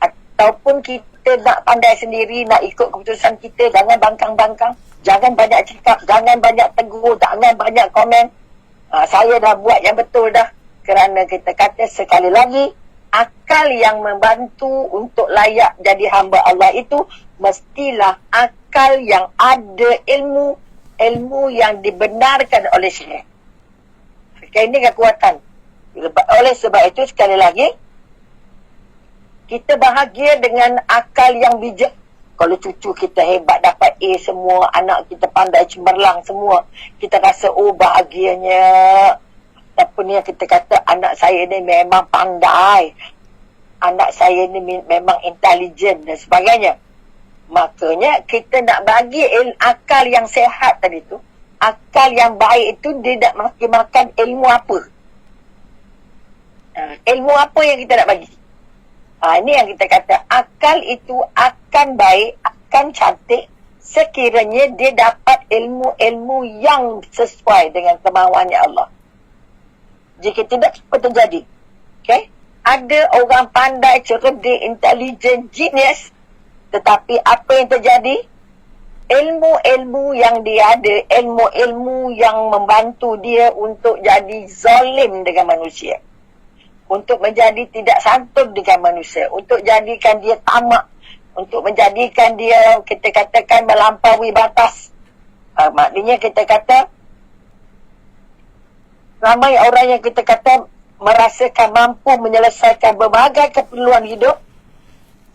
Ataupun kita nak pandai sendiri, nak ikut keputusan kita, jangan bangkang-bangkang, jangan banyak cakap, jangan banyak tegur, jangan banyak komen. Saya dah buat yang betul dah. Kerana kita kata sekali lagi, akal yang membantu untuk layak jadi hamba Allah itu mestilah akal yang ada ilmu yang dibenarkan oleh syariat. Ini kekuatan. Oleh sebab itu sekali lagi kita bahagia dengan akal yang bijak. Kalau cucu kita hebat dapat A semua, anak kita pandai cemerlang semua, kita rasa bahagianya. Apa ni yang kita kata, anak saya ni memang pandai, anak saya ni memang intelijen dan sebagainya. Makanya kita nak bagi akal yang sehat tadi tu, akal yang baik itu dia nak makan ilmu apa? Ilmu apa yang kita nak bagi? Ini yang kita kata, akal itu akan baik, akan cantik sekiranya dia dapat ilmu-ilmu yang sesuai dengan kemahuannya Allah. Jika tidak, apa terjadi? Okay? Ada orang pandai, cerdik, intelijen, genius, tetapi apa yang terjadi? Ilmu-ilmu yang dia ada, ilmu-ilmu yang membantu dia untuk jadi zalim dengan manusia, untuk menjadi tidak santun dengan manusia, untuk jadikan dia tamak, untuk menjadikan dia, kita katakan, melampaui batas. Maknanya kita kata, ramai orang yang kita kata merasakan mampu menyelesaikan berbagai keperluan hidup,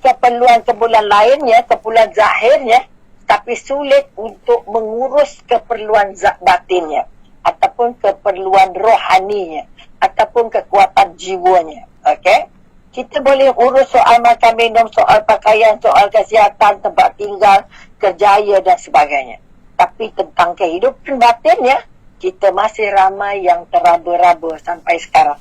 keperluan lainnya, keperluan zahirnya, tapi sulit untuk mengurus keperluan batinnya, ataupun keperluan rohaninya, ataupun kekuatan jiwanya. Okey? Kita boleh urus soal makan minum, soal pakaian, soal kesihatan, tempat tinggal, kerjaya dan sebagainya. Tapi tentang kehidupan batinnya, kita masih ramai yang teraba-raba sampai sekarang.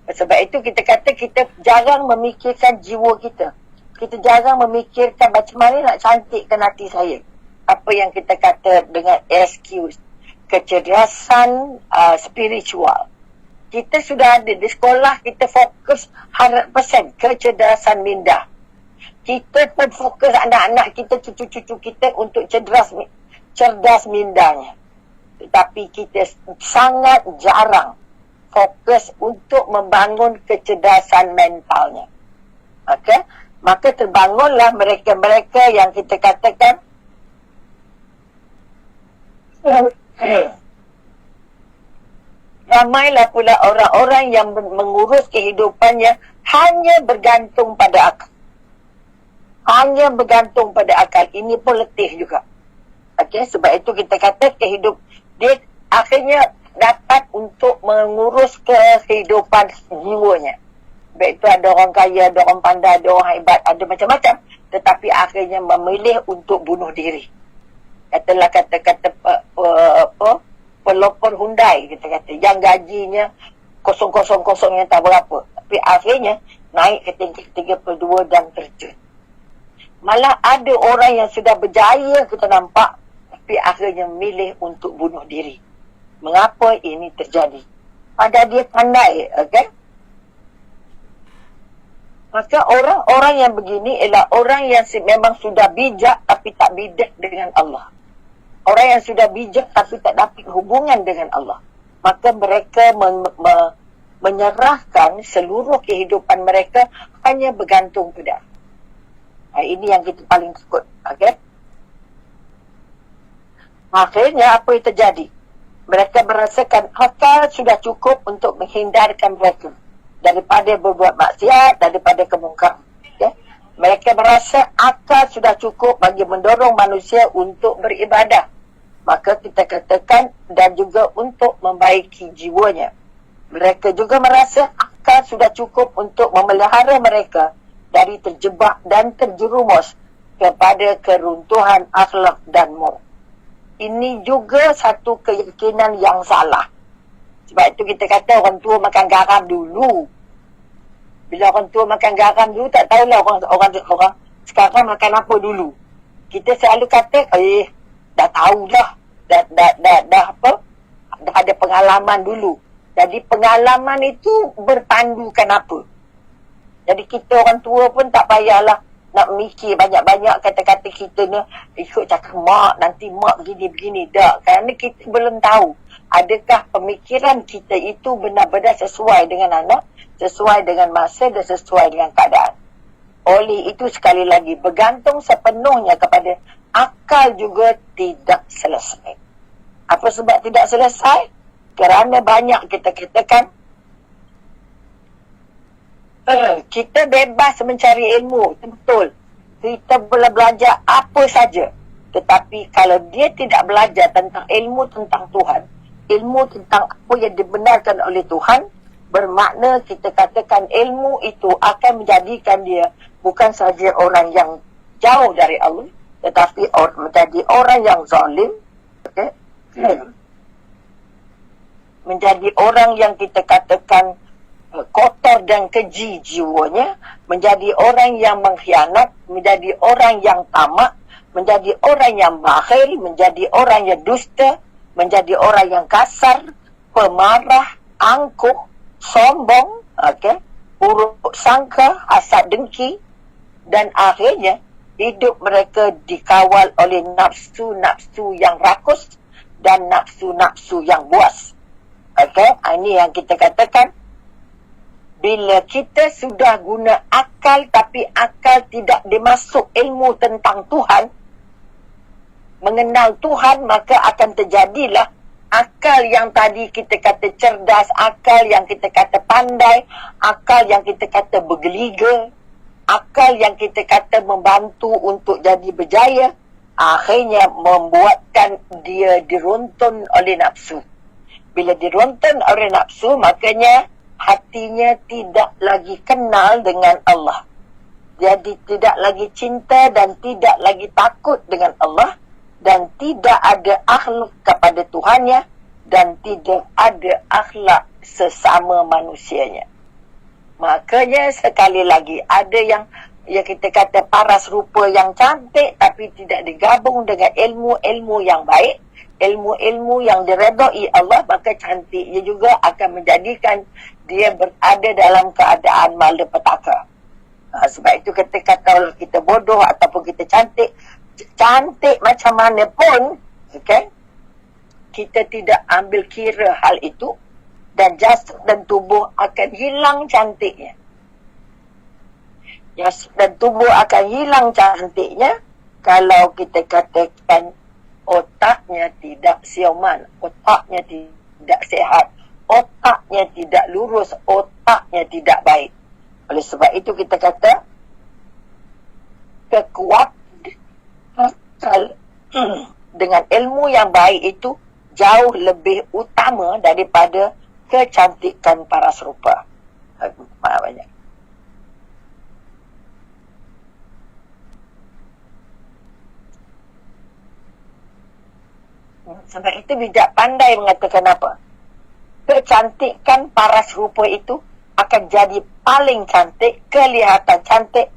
Sebab itu kita kata kita jarang memikirkan jiwa kita. Kita jarang memikirkan macam mana nak cantikkan hati saya. Apa yang kita kata dengan SQ, kecerdasan spiritual. Kita sudah ada di sekolah, kita fokus 100% kecerdasan minda. Kita pun fokus anak-anak kita, cucu-cucu kita untuk cerdas mindanya. Tetapi kita sangat jarang fokus untuk membangun kecerdasan mentalnya. Okey? Maka terbangunlah mereka-mereka yang kita katakan ramailah pula orang-orang yang mengurus kehidupannya hanya bergantung pada akal. Hanya bergantung pada akal. Ini pun letih juga. Okey, sebab itu kita kata dia akhirnya dapat untuk mengurus kehidupan jiwanya. Baik itu ada orang kaya, ada orang pandai, ada orang hebat, ada macam-macam. Tetapi akhirnya memilih untuk bunuh diri. Katalah kata-kata pelopor Hyundai, kita kata, yang gajinya kosong-kosong yang tak berapa. Tapi akhirnya naik ke tingkat 32 dan terjun. Malah ada orang yang sudah berjaya kita nampak, tapi akhirnya memilih untuk bunuh diri. Mengapa ini terjadi? Padahal dia pandai, okey? Maka orang-orang yang begini ialah orang yang memang sudah bijak tapi tak bijak dengan Allah. Orang yang sudah bijak tapi tak dapat hubungan dengan Allah. Maka mereka menyerahkan seluruh kehidupan mereka hanya bergantung pada. Ini yang kita paling takut. Okay? Akhirnya apa yang terjadi? Mereka merasakan akal sudah cukup untuk menghindarkan mereka daripada berbuat maksiat, daripada kemungkaran. Okay? Mereka merasa akal sudah cukup bagi mendorong manusia untuk beribadah. Maka kita katakan dan juga untuk membaiki jiwanya. Mereka juga merasa akal sudah cukup untuk memelihara mereka dari terjebak dan terjerumus kepada keruntuhan akhlak dan moral. Ini juga satu keyakinan yang salah. Sebab itu kita kata orang tua makan garam dulu. Bila orang tua makan garam dulu, tak tahulah orang sekarang makan apa dulu. Kita selalu kata, dah tahu dah. Dah apa? Dah ada pengalaman dulu. Jadi pengalaman itu berpandukan apa? Jadi kita orang tua pun tak payahlah nak mikir banyak-banyak kata-kata kita ni ikut cakap mak, nanti mak begini-begini. Tak, kerana kita belum tahu adakah pemikiran kita itu benar-benar sesuai dengan anak, sesuai dengan masa dan sesuai dengan keadaan. Oleh itu sekali lagi bergantung sepenuhnya kepada akal juga tidak selesai. Apa sebab tidak selesai? Kerana banyak kita katakan kita bebas mencari ilmu, betul. Kita boleh belajar apa saja. Tetapi kalau dia tidak belajar tentang ilmu tentang Tuhan, ilmu tentang apa yang dibenarkan oleh Tuhan, bermakna kita katakan ilmu itu akan menjadikan dia bukan saja orang yang jauh dari Allah, tetapi menjadi orang yang zalim, okay? Menjadi orang yang kita katakan kotor dan keji jiwanya, menjadi orang yang mengkhianat, menjadi orang yang tamak, menjadi orang yang bakhil, menjadi orang yang dusta, menjadi orang yang kasar, pemarah, angkuh, sombong, okay? Buruk sangka, hasad dengki, dan akhirnya hidup mereka dikawal oleh nafsu-nafsu yang rakus dan nafsu-nafsu yang buas. Okay? Ini yang kita katakan, bila kita sudah guna akal tapi akal tidak dimasuk ilmu tentang Tuhan, mengenal Tuhan, maka akan terjadilah akal yang tadi kita kata cerdas, akal yang kita kata pandai, akal yang kita kata bergeliga, akal yang kita kata membantu untuk jadi berjaya, akhirnya membuatkan dia diruntun oleh nafsu. Bila diruntun oleh nafsu, makanya hatinya tidak lagi kenal dengan Allah. Jadi tidak lagi cinta dan tidak lagi takut dengan Allah. dan tidak ada akhlak kepada Tuhannya dan tidak ada akhlak sesama manusianya. Makanya sekali lagi ada yang kita kata paras rupa yang cantik tapi tidak digabung dengan ilmu-ilmu yang baik, ilmu-ilmu yang diredai Allah, maka cantiknya juga akan menjadikan dia berada dalam keadaan malapetaka. Sebab itu ketika kalau kita bodoh ataupun kita cantik macam mana pun, okay, kita tidak ambil kira hal itu dan jasad dan tubuh akan hilang cantiknya. Jasad dan tubuh akan hilang cantiknya kalau kita katakan otaknya tidak siuman, otaknya tidak sehat, otaknya tidak lurus, otaknya tidak baik. Oleh sebab itu kita kata kekuatan akal dengan ilmu yang baik itu jauh lebih utama daripada kecantikan paras rupa. Maaf banyak. Sebab itu bijak pandai mengatakan apa? Kecantikan paras rupa itu akan jadi paling cantik, kelihatan cantik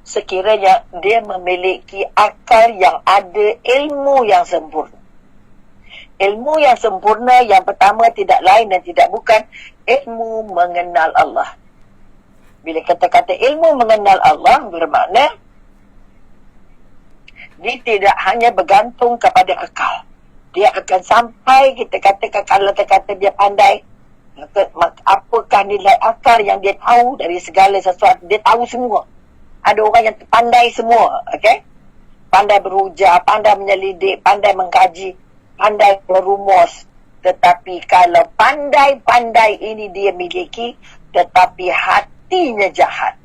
sekiranya dia memiliki akal yang ada ilmu yang sempurna. Ilmu yang sempurna yang pertama tidak lain dan tidak bukan ilmu mengenal Allah. Bila kata-kata ilmu mengenal Allah bermakna dia tidak hanya bergantung kepada akal. Dia akan sampai kita katakan kalau kita kata dia pandai, apakah nilai akal yang dia tahu dari segala sesuatu, dia tahu semua. Ada orang yang pandai semua, okay? Pandai berujar, pandai menyelidik, pandai mengkaji, pandai merumus. Tetapi kalau pandai-pandai ini dia miliki, tetapi hatinya jahat,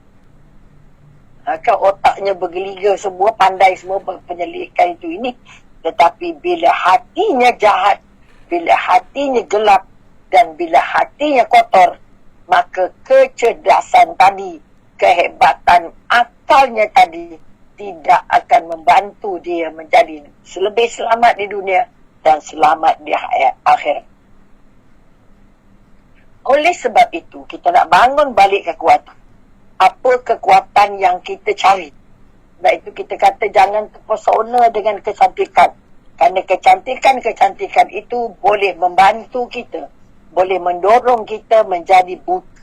maka otaknya bergeliga semua, pandai semua penyelidikan itu ini. Tetapi bila hatinya jahat, bila hatinya gelap, dan bila hatinya kotor, maka kecerdasan tadi, kehebatan akalnya tadi tidak akan membantu dia menjadi lebih selamat di dunia dan selamat di akhirat. Oleh sebab itu, kita nak bangun balik kekuatan. Apa kekuatan yang kita cari? Sebab itu kita kata jangan terpesona dengan kecantikan. Kerana kecantikan itu boleh membantu kita, boleh mendorong kita menjadi buta.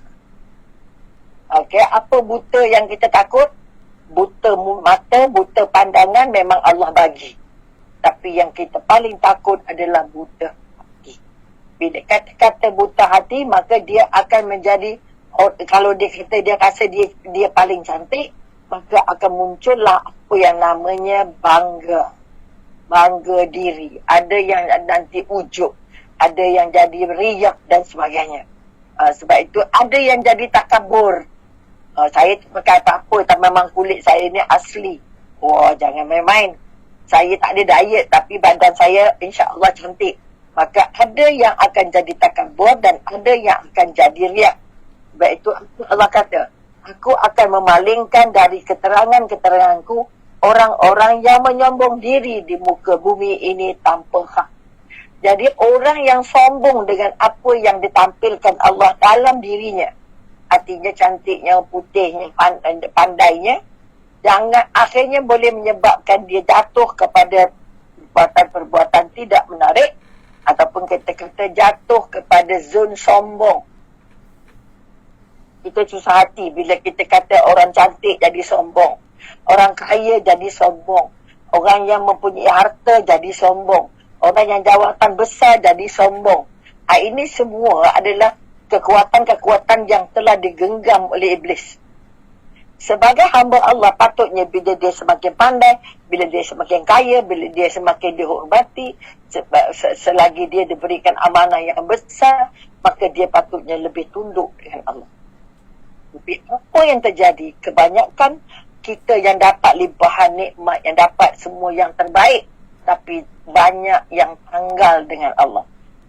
Okey, apa buta yang kita takut? Buta mata, buta pandangan memang Allah bagi. Tapi yang kita paling takut adalah buta hati. Bila kata-kata buta hati, maka dia akan menjadi, kalau dia kata dia rasa dia paling cantik, maka akan muncullah apa yang namanya bangga diri. Ada yang nanti ujub, ada yang jadi riak dan sebagainya. Sebab itu ada yang jadi takabur. Saya pakai apa-apa, tak memang kulit saya ni asli. Wah, jangan main-main. Saya tak ada diet tapi badan saya insya-Allah cantik. Maka ada yang akan jadi takabur dan ada yang akan jadi riak. Sebab itu Allah kata, aku akan memalingkan dari keterangan-keteranganku orang-orang yang menyombong diri di muka bumi ini tanpa hak. Jadi orang yang sombong dengan apa yang ditampilkan Allah dalam dirinya, artinya cantiknya, putihnya, pandainya, jangan akhirnya boleh menyebabkan dia jatuh kepada perbuatan-perbuatan tidak menarik ataupun kata-kata jatuh kepada zon sombong. Kita susah hati bila kita kata orang cantik jadi sombong, orang kaya jadi sombong, orang yang mempunyai harta jadi sombong, orang yang jawatan besar jadi sombong. Ini semua adalah kekuatan-kekuatan yang telah digenggam oleh iblis. Sebagai hamba Allah, patutnya bila dia semakin pandai, bila dia semakin kaya, bila dia semakin dihormati, selagi dia diberikan amanah yang besar, maka dia patutnya lebih tunduk dengan Allah. Tapi apa yang terjadi? Kebanyakan kita yang dapat limpahan nikmat, yang dapat semua yang terbaik, tapi banyak yang tanggal dengan Allah,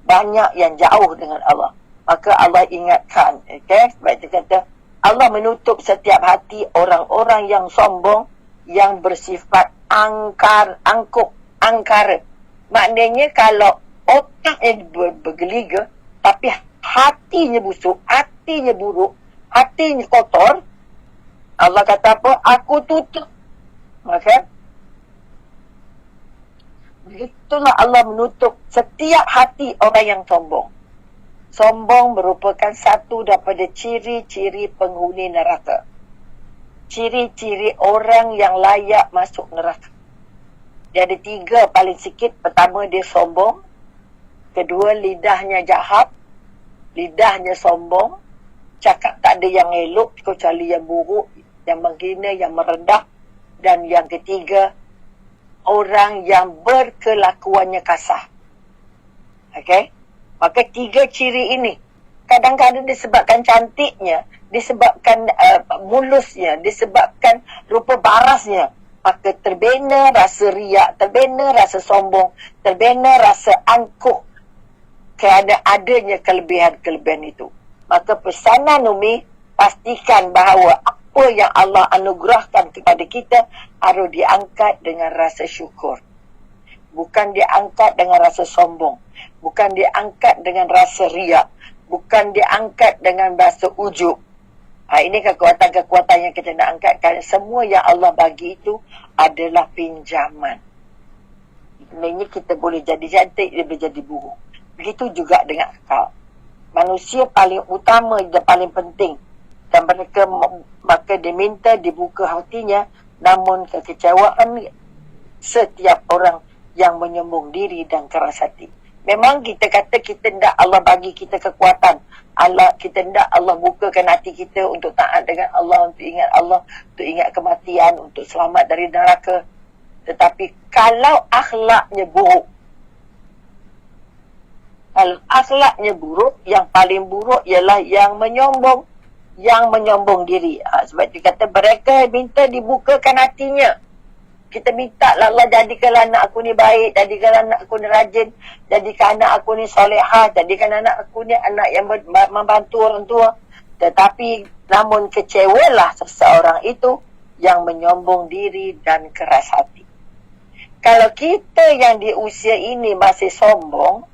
banyak yang jauh dengan Allah. Maka Allah ingatkan, okay? Sebab itu kata Allah menutup setiap hati orang-orang yang sombong, yang bersifat angkuh, angkara. Maknanya kalau otaknya bergeliga, tapi hatinya busuk, hatinya buruk, hatinya kotor, Allah kata apa? Aku tutup. Maka begitulah Allah menutup setiap hati orang yang sombong. Sombong merupakan satu daripada ciri-ciri penghuni neraka. Ciri-ciri orang yang layak masuk neraka. Dia ada 3 paling sikit. Pertama, dia sombong. Kedua, lidahnya jahat. Lidahnya sombong. Cakap tak ada yang elok kecuali yang buruk, yang menghina, yang merendah. Dan yang ketiga, orang yang berkelakuannya kasar. Okey? Maka 3 ciri ini kadang-kadang disebabkan cantiknya, disebabkan mulusnya, disebabkan rupa barasnya, maka terbina rasa riak, terbina rasa sombong, terbina rasa angkuh kerana adanya kelebihan-kelebihan itu. Maka pesanan Umi, pastikan bahawa apa yang Allah anugerahkan kepada kita harus diangkat dengan rasa syukur. Bukan diangkat dengan rasa sombong. Bukan diangkat dengan rasa riak. Bukan diangkat dengan rasa ujub. Ini kekuatan-kekuatan yang kita nak angkatkan. Semua yang Allah bagi itu adalah pinjaman. Sebenarnya kita boleh jadi cantik, dia boleh jadi buruk. Begitu juga dengan akal. Manusia paling utama dan paling penting. Dan mereka maka diminta dibuka hatinya. Namun kekecewaan setiap orang yang menyombong diri dan keras hati. Memang kita kata kita hendak Allah bagi kita kekuatan. Kita hendak Allah bukakan hati kita untuk taat dengan Allah, untuk ingat Allah, untuk ingat kematian, untuk selamat dari neraka. Tetapi kalau akhlaknya buruk, yang paling buruk ialah yang menyombong diri. Sebab dia kata mereka minta dibukakan hatinya. Kita minta lah Allah jadikanlah anak aku ni baik, jadikanlah anak aku ni rajin, jadikan anak aku ni solehah, jadikan anak aku ni anak yang membantu orang tua. Tetapi namun kecewalah seseorang itu yang menyombong diri dan keras hati. Kalau kita yang di usia ini masih sombong,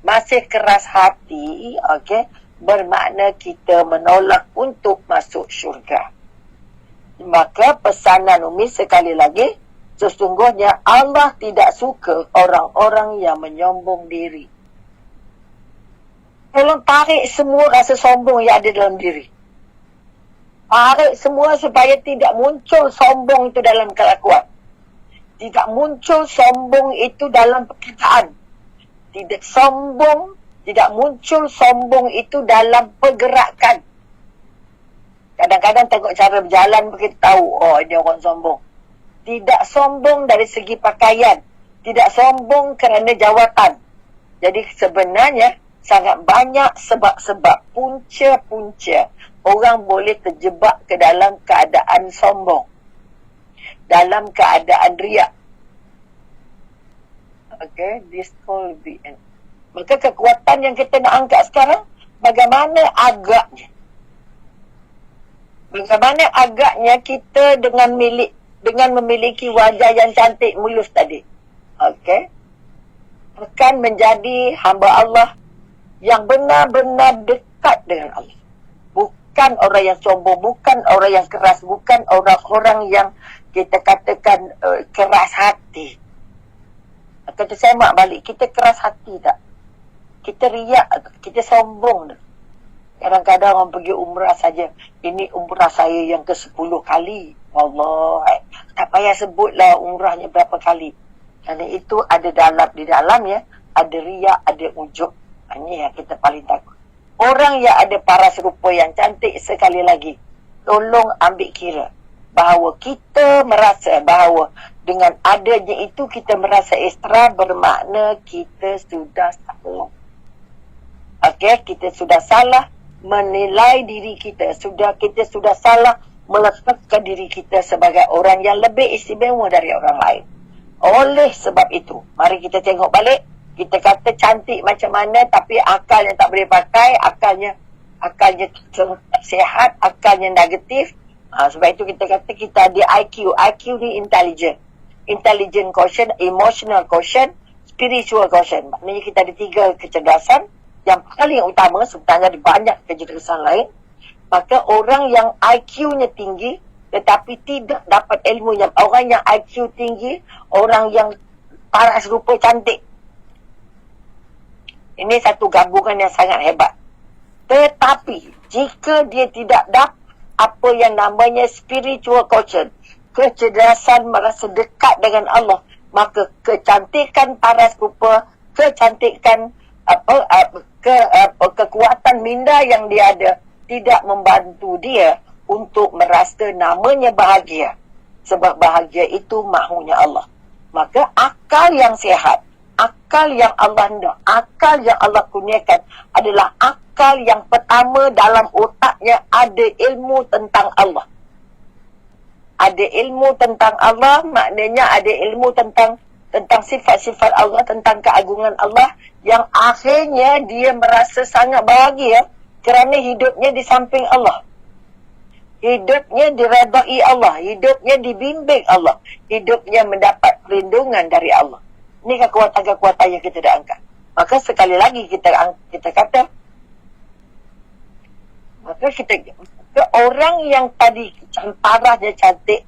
masih keras hati, okey, bermakna kita menolak untuk masuk syurga. Maka pesanan Umi sekali lagi, sesungguhnya Allah tidak suka orang-orang yang menyombong diri. Tolong tarik semua rasa sombong yang ada dalam diri. Tarik semua supaya tidak muncul sombong itu dalam kelakuan. Tidak muncul sombong itu dalam perkataan. Tidak muncul sombong itu dalam pergerakan. Kadang-kadang tengok cara berjalan kita tahu, oh ini orang sombong. Tidak sombong dari segi pakaian. Tidak sombong kerana jawatan. Jadi sebenarnya sangat banyak sebab-sebab punca-punca orang boleh terjebak ke dalam keadaan sombong. Dalam keadaan riak. Okay, this will be end. Maka kekuatan yang kita nak angkat sekarang, bagaimana agaknya kita dengan memiliki wajah yang cantik mulus tadi. Okey. Akan menjadi hamba Allah yang benar-benar dekat dengan Allah. Bukan orang yang sombong, bukan orang yang keras, bukan orang-orang yang kita katakan keras hati. Kata semak balik, kita keras hati tak? Kita riak, kita sombong tak? Kadang-kadang orang pergi umrah saja. Ini umrah saya yang ke-10 kali. Allah, tak payah sebutlah umrahnya berapa kali. Kerana itu ada di dalamnya, ada riak, ada ujub. Ini yang kita paling takut. Orang yang ada paras rupa yang cantik, sekali lagi, tolong ambil kira bahawa kita merasa bahawa dengan adanya itu kita merasa ekstra, bermakna kita sudah salah. Okey, kita sudah salah menilai diri kita. Kita sudah salah meletakkan diri kita sebagai orang yang lebih istimewa dari orang lain. Oleh sebab itu, mari kita tengok balik. Kita kata cantik macam mana, tapi akalnya tak boleh pakai, akalnya tak sihat, akalnya negatif. Sebab itu kita kata kita ada IQ ni intelligent. intelligent quotient, emotional quotient, spiritual quotient. Maknanya kita ada 3 kecerdasan yang paling utama, sebenarnya ada banyak kecerdasan lain. Maka orang yang IQ-nya tinggi tetapi tidak dapat ilmunya, orang yang IQ tinggi, orang yang paras rupa cantik, ini satu gabungan yang sangat hebat. Tetapi jika dia tidak dapat apa yang namanya spiritual quotient, kecerdasan merasa dekat dengan Allah, maka kecantikan paras rupa, kecantikan kekuatan minda yang dia ada tidak membantu dia untuk merasa namanya bahagia. Sebab bahagia itu mahunya Allah. Maka akal yang sihat, akal yang Allah hendak, akal yang Allah kurniakan adalah akal yang pertama dalam otaknya ada ilmu tentang Allah. Ada ilmu tentang Allah, maknanya ada ilmu tentang sifat-sifat Allah, tentang keagungan Allah, yang akhirnya dia merasa sangat bahagia kerana hidupnya di samping Allah. Hidupnya diredai Allah, hidupnya dibimbing Allah, hidupnya mendapat perlindungan dari Allah. Ini kekuatan-kekuatan yang kita dah angkat. Maka sekali lagi kita kata, maka orang yang tadi parahnya cantik,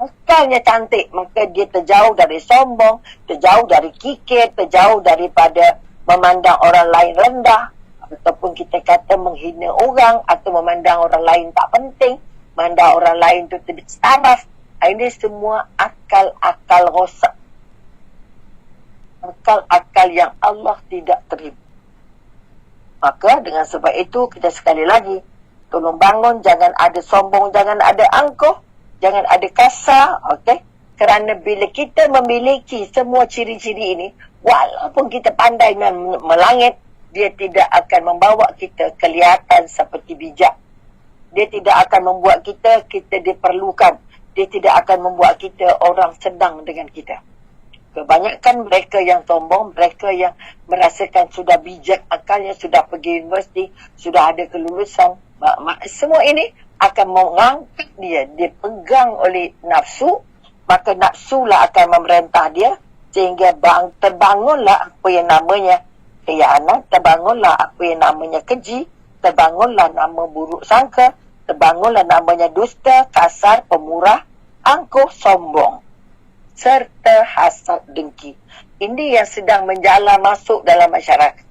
akalnya cantik, maka dia terjauh dari sombong, terjauh dari kikir, terjauh daripada memandang orang lain rendah, ataupun kita kata menghina orang, atau memandang orang lain tak penting, memandang orang lain tu tidak saraf. Ini semua akal-akal rosak, akal-akal yang Allah tidak terima. Maka dengan sebab itu kita sekali lagi tolong bangun, jangan ada sombong, jangan ada angkuh, jangan ada kasar, okey? Kerana bila kita memiliki semua ciri-ciri ini, walaupun kita pandai melangit, dia tidak akan membawa kita kelihatan seperti bijak. Dia tidak akan membuat kita diperlukan. Dia tidak akan membuat kita orang senang dengan kita. Kebanyakan mereka yang sombong, mereka yang merasakan sudah bijak akalnya, sudah pergi universiti, sudah ada kelulusan, semua ini akan mengangkat dia. Dia pegang oleh nafsu, maka nafsulah akan memerintah dia, sehingga terbangunlah apa yang namanya khianat, terbangunlah apa yang namanya keji, terbangunlah nama buruk sangka, terbangunlah namanya dusta, kasar, pemurah, angkuh, sombong, serta hasad dengki. Ini yang sedang menjala masuk dalam masyarakat.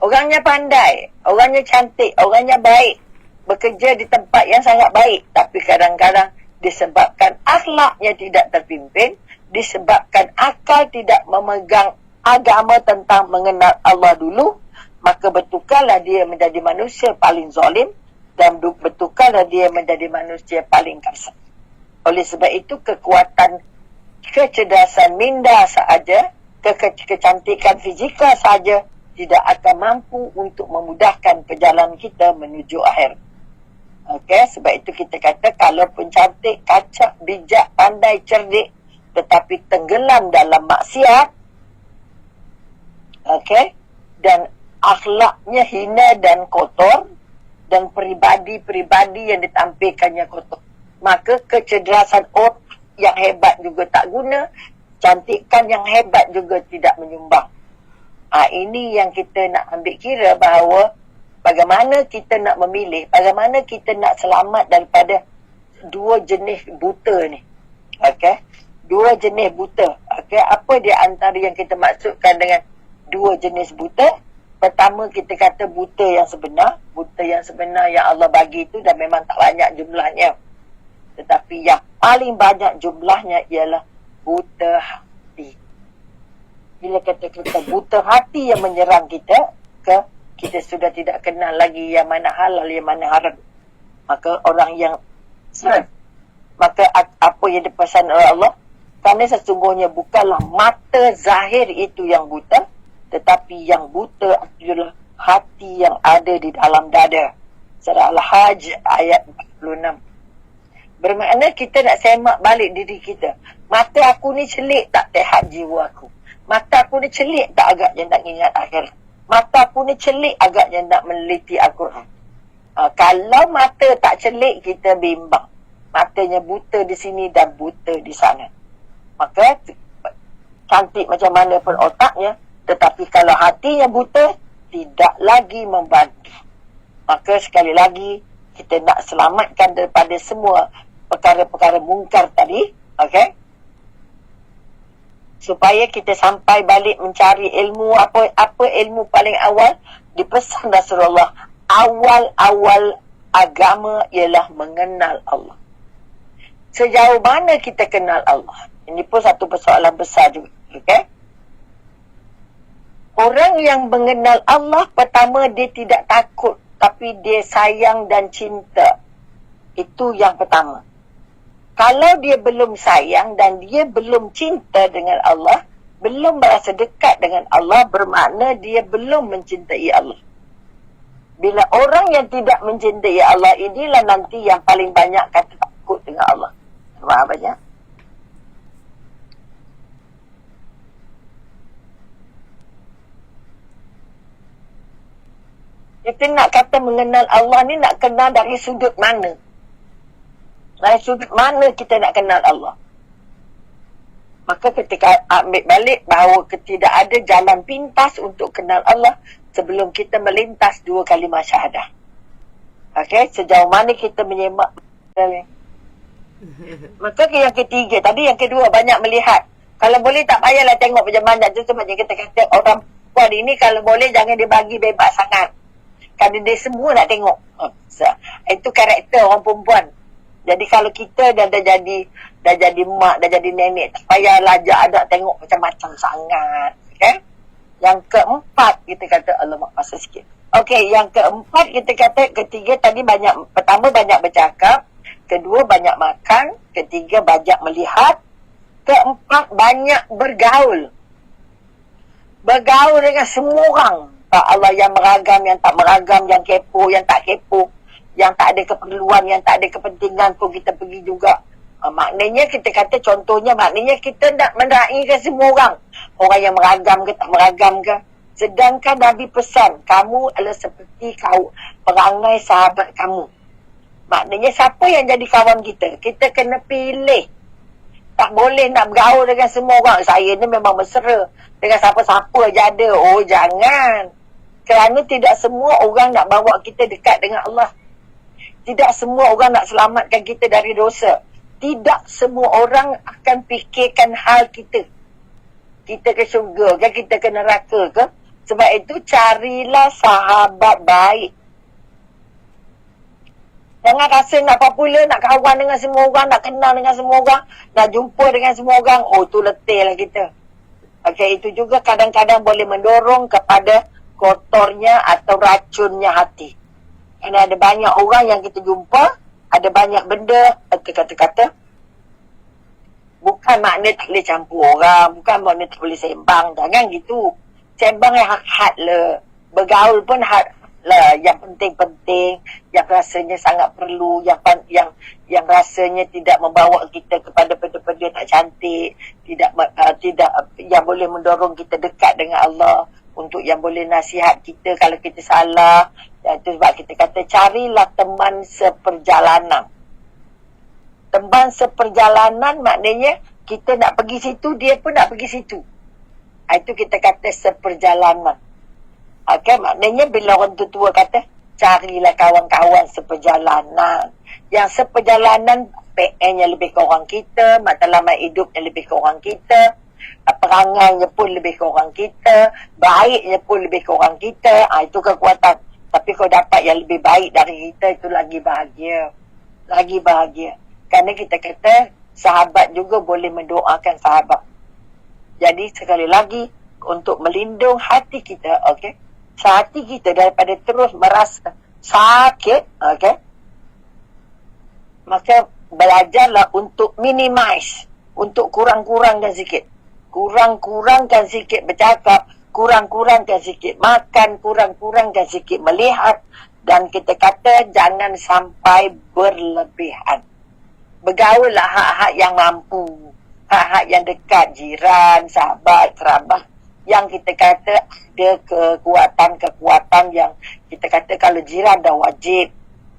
Orangnya pandai, orangnya cantik, orangnya baik, bekerja di tempat yang sangat baik, tapi kadang-kadang disebabkan akhlaknya tidak terpimpin, disebabkan akal tidak memegang agama tentang mengenal Allah dulu, maka betulkanlah dia menjadi manusia paling zalim, dan betulkanlah dia menjadi manusia paling kasar. Oleh sebab itu, kekuatan kecerdasan minda sahaja, kecantikan fizikal sahaja tidak akan mampu untuk memudahkan perjalanan kita menuju akhir. Okey, sebab itu kita kata kalau pun cantik, kacak, bijak, pandai, cerdik, tetapi tenggelam dalam maksiat, okey, dan akhlaknya hina dan kotor, dan peribadi-peribadi yang ditampilkannya kotor, maka kecerdasan otak yang hebat juga tak guna, cantikan yang hebat juga tidak menyumbang. Ini yang kita nak ambil kira, bahawa bagaimana kita nak memilih, bagaimana kita nak selamat daripada dua jenis buta ni. Okey, dua jenis buta. Okey, apa dia antara yang kita maksudkan dengan dua jenis buta? Pertama, kita kata buta yang sebenar. Buta yang sebenar yang Allah bagi itu dan memang tak banyak jumlahnya, tetapi yang paling banyak jumlahnya ialah buta hati. Bila kata-kata buta hati yang menyerang kita, kita sudah tidak kenal lagi yang mana halal, yang mana haram. Maka orang yang maka apa yang dipesan oleh Allah, kerana sesungguhnya bukanlah mata zahir itu yang buta, tetapi yang buta adalah hati yang ada di dalam dada. Surah Al-Hajj ayat 46. Bermakna kita nak semak balik diri kita. Mata aku ni celik tak tehat jiwa aku. Mata aku ni celik tak agaknya nak ingat akhirat. Mata aku ni celik agaknya nak meneliti Al-Quran. Kalau mata tak celik, kita bimbang. Matanya buta di sini dan buta di sana. Maka cantik macam mana pun otaknya, tetapi kalau hatinya buta, tidak lagi membantu. Maka sekali lagi, kita nak selamatkan daripada semua perkara-perkara mungkar tadi, okey? Supaya kita sampai balik mencari ilmu. Apa ilmu paling awal? Dipesan Rasulullah, awal-awal agama ialah mengenal Allah. Sejauh mana kita kenal Allah? Ini pun satu persoalan besar juga, okey? Orang yang mengenal Allah, pertama dia tidak takut, tapi dia sayang dan cinta. Itu yang pertama. Kalau dia belum sayang dan dia belum cinta dengan Allah, belum merasa dekat dengan Allah, bermakna dia belum mencintai Allah. Bila orang yang tidak mencintai Allah, inilah nanti yang paling banyak kata takut dengan Allah. Terima banyak. Kita nak kata mengenal Allah ni nak kenal dari sudut mana? Dari sudut mana kita nak kenal Allah? Maka ketika ambil balik bahawa tidak ada jalan pintas untuk kenal Allah sebelum kita melintas 2 kalimah syahadah. Okey, sejauh mana kita menyemak. Maka yang ketiga, tadi yang kedua banyak melihat. Kalau boleh tak payahlah tengok macam mana. Itu sebabnya kita kata orang perempuan ini kalau boleh jangan dibagi bebas sangat. Kerana dia semua nak tengok. Itu karakter orang perempuan. Jadi kalau kita dah jadi mak, dah jadi nenek, tak payah lajak adak tengok macam-macam sangat. Okay? Yang keempat, kita kata, alamak, masa sikit. Okay, yang keempat, kita kata, ketiga tadi pertama banyak bercakap, kedua banyak makan, ketiga banyak melihat, keempat banyak bergaul. Bergaul dengan semua orang. Pak Allah, yang meragam, yang tak meragam, yang kepo, yang tak kepo, yang tak ada keperluan, yang tak ada kepentingan pun kita pergi juga. Maknanya kita kata contohnya, maknanya kita nak menraikan semua orang. Orang yang meragam ke tak meragam ke. Sedangkan Nabi pesan, kamu adalah seperti perangai sahabat kamu. Maknanya siapa yang jadi kawan kita? Kita kena pilih. Tak boleh nak bergaul dengan semua orang. Saya ni memang mesra dengan siapa-siapa je ada. Oh, jangan. Kerana tidak semua orang nak bawa kita dekat dengan Allah. Tidak semua orang nak selamatkan kita dari dosa. Tidak semua orang akan fikirkan hal kita. Kita ke syurga ke, kita ke neraka ke. Sebab itu carilah sahabat baik. Jangan rasa nak popular, nak kawan dengan semua orang, nak kenal dengan semua orang, nak jumpa dengan semua orang. Oh, tu letih lah kita. Okey, itu juga kadang-kadang boleh mendorong kepada kotornya atau racunnya hati. Kerana ada banyak orang yang kita jumpa, ada banyak benda, kata-kata, bukan makna tak boleh campur orang, bukan makna tak boleh sembang, jangan gitu. Sembang yang hak-hak le. Bergaul pun hak lah, yang penting-penting, yang rasanya sangat perlu, yang rasanya tidak membawa kita kepada benda-benda tak cantik, tidak yang boleh mendorong kita dekat dengan Allah, untuk yang boleh nasihat kita kalau kita salah. Itu sebab kita kata carilah teman seperjalanan. Teman seperjalanan maknanya kita nak pergi situ, dia pun nak pergi situ. Itu kita kata seperjalanan. Okay, maknanya bila orang tua kata carilah kawan-kawan seperjalanan. Yang seperjalanan PN-nya lebih kurang kita, matlamat hidupnya lebih kurang kita, perangainya pun lebih kurang kita, baiknya pun lebih kurang kita. Itu kekuatan. Tapi kalau dapat yang lebih baik dari kita, itu lagi bahagia. Lagi bahagia. Kerana kita kata sahabat juga boleh mendoakan sahabat. Jadi sekali lagi, untuk melindung hati kita, okay, hati kita daripada terus merasa sakit, okay, maka belajarlah untuk minimize, untuk kurang-kurangkan sikit. Kurang-kurangkan sikit bercakap, kurang-kurangkan sikit makan, kurang-kurangkan sikit melihat, dan kita kata jangan sampai berlebihan. Bergaullah hak-hak yang mampu, hak-hak yang dekat, jiran, sahabat, kerabat, yang kita kata ada kekuatan-kekuatan yang kita kata kalau jiran dah wajib,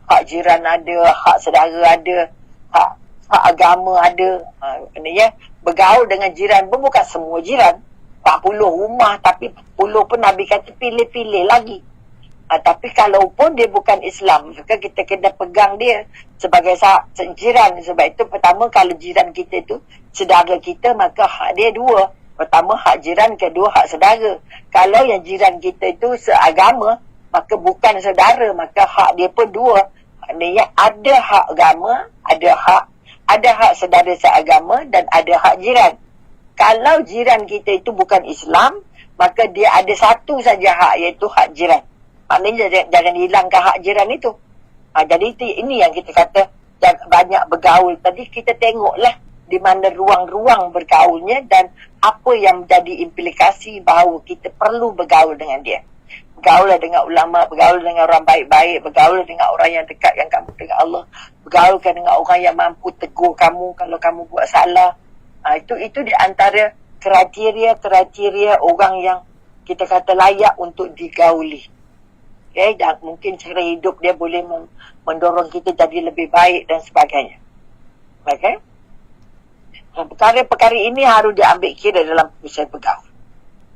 hak jiran ada, hak saudara ada, hak agama ada. Maknanya bergaul dengan jiran pun bukan semua jiran. 40 rumah tapi 40 pun Nabi kata pilih-pilih lagi. Tapi kalau pun dia bukan Islam, maka kita kena pegang dia sebagai jiran. Sebab itu pertama, kalau jiran kita itu saudara kita, maka hak dia dua. Pertama hak jiran, kedua hak saudara. Kalau yang jiran kita itu seagama, maka bukan saudara, maka hak dia pun dua. Maknanya ada hak agama, ada hak saudara seagama dan ada hak jiran. Kalau jiran kita itu bukan Islam, maka dia ada satu saja hak, iaitu hak jiran. Maknanya jangan hilangkan hak jiran itu. Jadi ini yang kita kata banyak bergaul. Tadi kita tengoklah di mana ruang-ruang bergaulnya dan apa yang menjadi implikasi bahawa kita perlu bergaul dengan dia. Bergaul dengan ulama, bergaul dengan orang baik-baik, bergaul dengan orang yang dekat yang kamu dengan Allah, bergaulkan dengan orang yang mampu tegur kamu kalau kamu buat salah. Itu di antara kriteria orang yang kita kata layak untuk digauli. Okay, dan mungkin cara hidup dia boleh mendorong kita jadi lebih baik dan sebagainya. Okay? Perkara-perkara ini harus diambil kira dalam proses bergaul.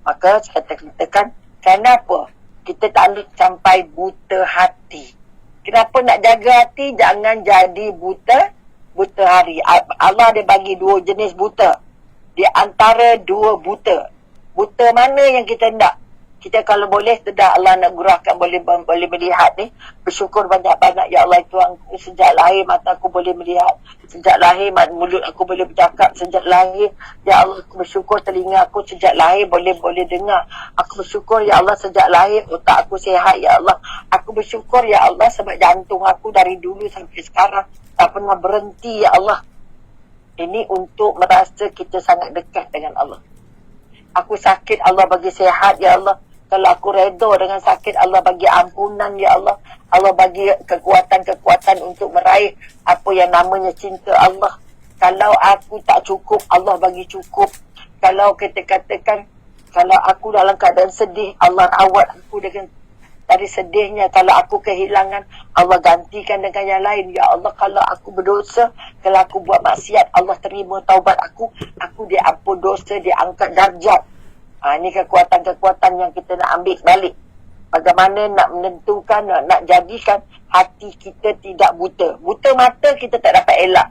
Maka saya katakan, kenapa kita tak boleh sampai buta hati? Kenapa nak jaga hati? Jangan jadi buta hari. Allah dia bagi dua jenis buta. Di antara dua buta. Buta mana yang kita nak? Kita kalau boleh, sedar Allah nak gurahkan boleh melihat ni. Bersyukur banyak-banyak. Ya Allah, Tuhan, sejak lahir mata aku boleh melihat. Sejak lahir mulut aku boleh bercakap. Sejak lahir, Ya Allah, aku bersyukur telinga aku sejak lahir boleh dengar. Aku bersyukur, Ya Allah, sejak lahir otak aku sihat. Ya Allah, aku bersyukur, Ya Allah, sebab jantung aku dari dulu sampai sekarang tak pernah berhenti, Ya Allah. Ini untuk merasa kita sangat dekat dengan Allah. Aku sakit, Allah bagi sihat, Ya Allah. Kalau aku redha dengan sakit, Allah bagi ampunan, Ya Allah. Allah bagi kekuatan-kekuatan untuk meraih apa yang namanya cinta Allah. Kalau aku tak cukup, Allah bagi cukup. Kalau kita katakan, kalau aku dalam keadaan sedih, Allah rawat aku dengan dari sedihnya. Kalau aku kehilangan, Allah gantikan dengan yang lain. Ya Allah, kalau aku berdosa, kalau aku buat maksiat, Allah terima taubat aku. Aku diampun dosa, diangkat darjat. Ini kekuatan-kekuatan yang kita nak ambil balik. Bagaimana nak menentukan, nak jadikan hati kita tidak buta. Buta mata kita tak dapat elak.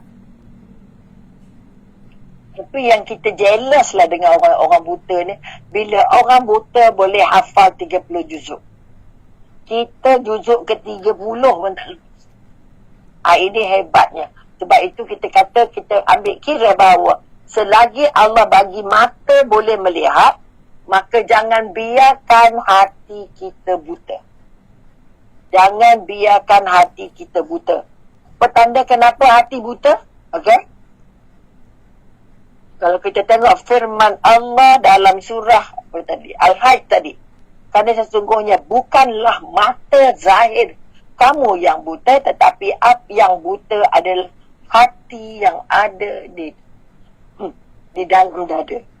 Tapi yang kita jealous lah dengan orang-orang buta ni, bila orang buta boleh hafal 30 juzuk. Kita juzuk ke 30 pun tak lepas. Ini hebatnya. Sebab itu kita kata, kita ambil kira bahawa selagi Allah bagi mata boleh melihat, maka jangan biarkan hati kita buta. Jangan biarkan hati kita buta. Petanda kenapa hati buta? Okey? Kalau kita tengok firman Allah dalam surah apa tadi? Al-Hajj tadi. Kerana sesungguhnya bukanlah mata zahir kamu yang buta, tetapi yang buta adalah hati yang ada di dalam dada.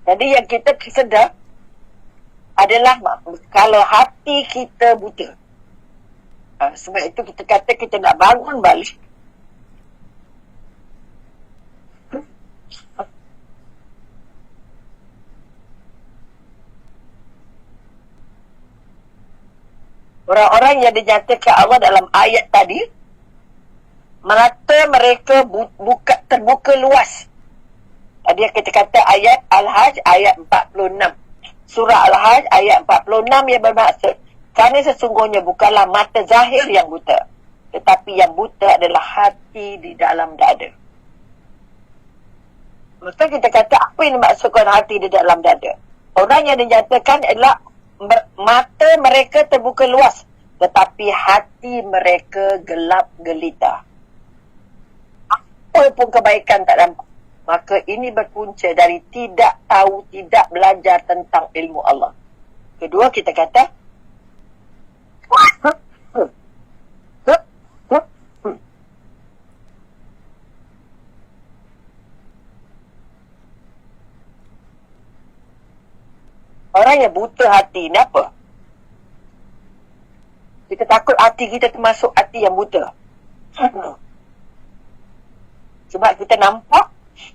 Jadi yang kita sedar adalah kalau hati kita buta. Sebab itu kita kata kita nak bangun balik. Orang-orang yang dinyatakan Allah dalam ayat tadi, mata mereka terbuka luas. Tadi kita kata ayat Al-Hajj ayat 46. Surah Al-Hajj ayat 46 yang bermaksud, kerana sesungguhnya bukanlah mata zahir yang buta, tetapi yang buta adalah hati di dalam dada. Maka kita kata apa yang dimaksudkan hati di dalam dada? Orang yang dinyatakan adalah mata mereka terbuka luas, tetapi hati mereka gelap gelita. Apa pun kebaikan tak nampak. Maka ini berpunca dari tidak tahu, tidak belajar tentang ilmu Allah. Kedua, kita kata orang yang buta hati ni apa? Kita takut hati kita termasuk hati yang buta. Sebab kita nampak,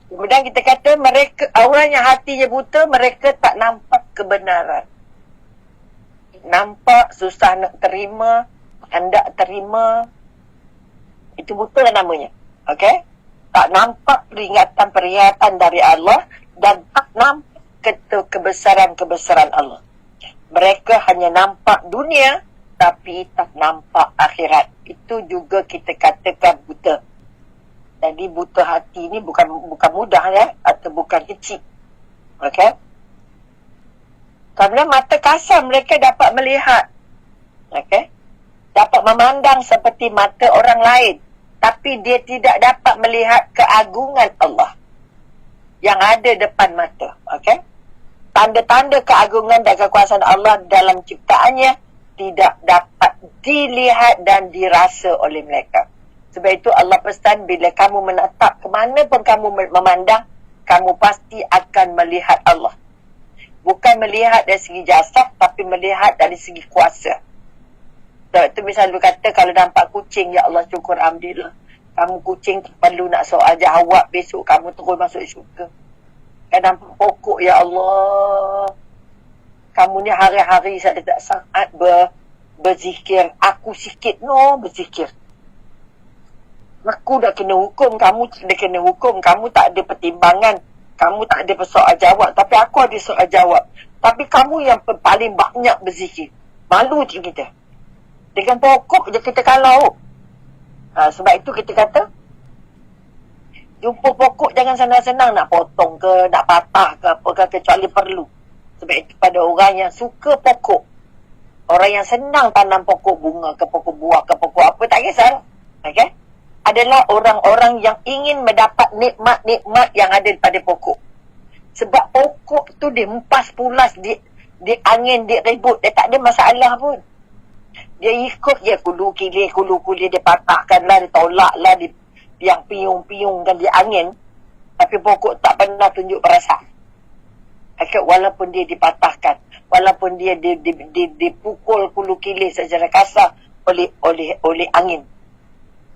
kemudian kita kata mereka, orang yang hatinya buta, mereka tak nampak kebenaran. Nampak, susah nak terima, hendak terima. Itu buta lah namanya. Okay? Tak nampak peringatan-peringatan dari Allah dan tak nampak kebesaran-kebesaran Allah. Mereka hanya nampak dunia tapi tak nampak akhirat. Itu juga kita katakan buta. Jadi buta hati ni bukan mudah ya, atau bukan kecil. Okey? Kerana mata kasar mereka dapat melihat. Okey? Dapat memandang seperti mata orang lain, tapi dia tidak dapat melihat keagungan Allah yang ada depan mata. Okey? Tanda-tanda keagungan dan kekuasaan Allah dalam ciptaannya tidak dapat dilihat dan dirasa oleh mereka. Sebab itu Allah pesan, bila kamu menatap ke mana pun kamu memandang, kamu pasti akan melihat Allah. Bukan melihat dari segi jasad, tapi melihat dari segi kuasa. Sebab itu misalnya kata, kalau nampak kucing, ya Allah syukur alhamdulillah. Kamu kucing tak perlu nak soal jawab, besok kamu terus masuk syurga. Kan nampak pokok, ya Allah. Kamu ni hari-hari saya tak sangat berzikir. Aku sikit berzikir. Aku dah kena hukum, kamu tak ada kena hukum. Kamu tak ada pertimbangan. Kamu tak ada soal jawab. Tapi aku ada soal jawab. Tapi kamu yang paling banyak berzikir. Malu je kita. Dengan pokok je kita kalau. Sebab itu kita kata, jumpa pokok jangan senang-senang nak potong ke, nak patah ke apa ke, kecuali perlu. Sebab itu pada orang yang suka pokok, orang yang senang tanam pokok bunga ke, pokok buah ke, pokok apa, tak kisah. Okay? Adalah orang-orang yang ingin mendapat nikmat-nikmat yang ada pada pokok. Sebab pokok tu dia empas pulas, dia angin, dia ribut, dia tak ada masalah pun. Dia ikut je kulu kilir, dia patahkan lah, dia tolak lah, dia piung-piung dan dia angin. Tapi pokok tak pernah tunjuk perasaan. Okay, walaupun dia dipatahkan, walaupun dia dipukul kulu kilir secara kasar oleh angin.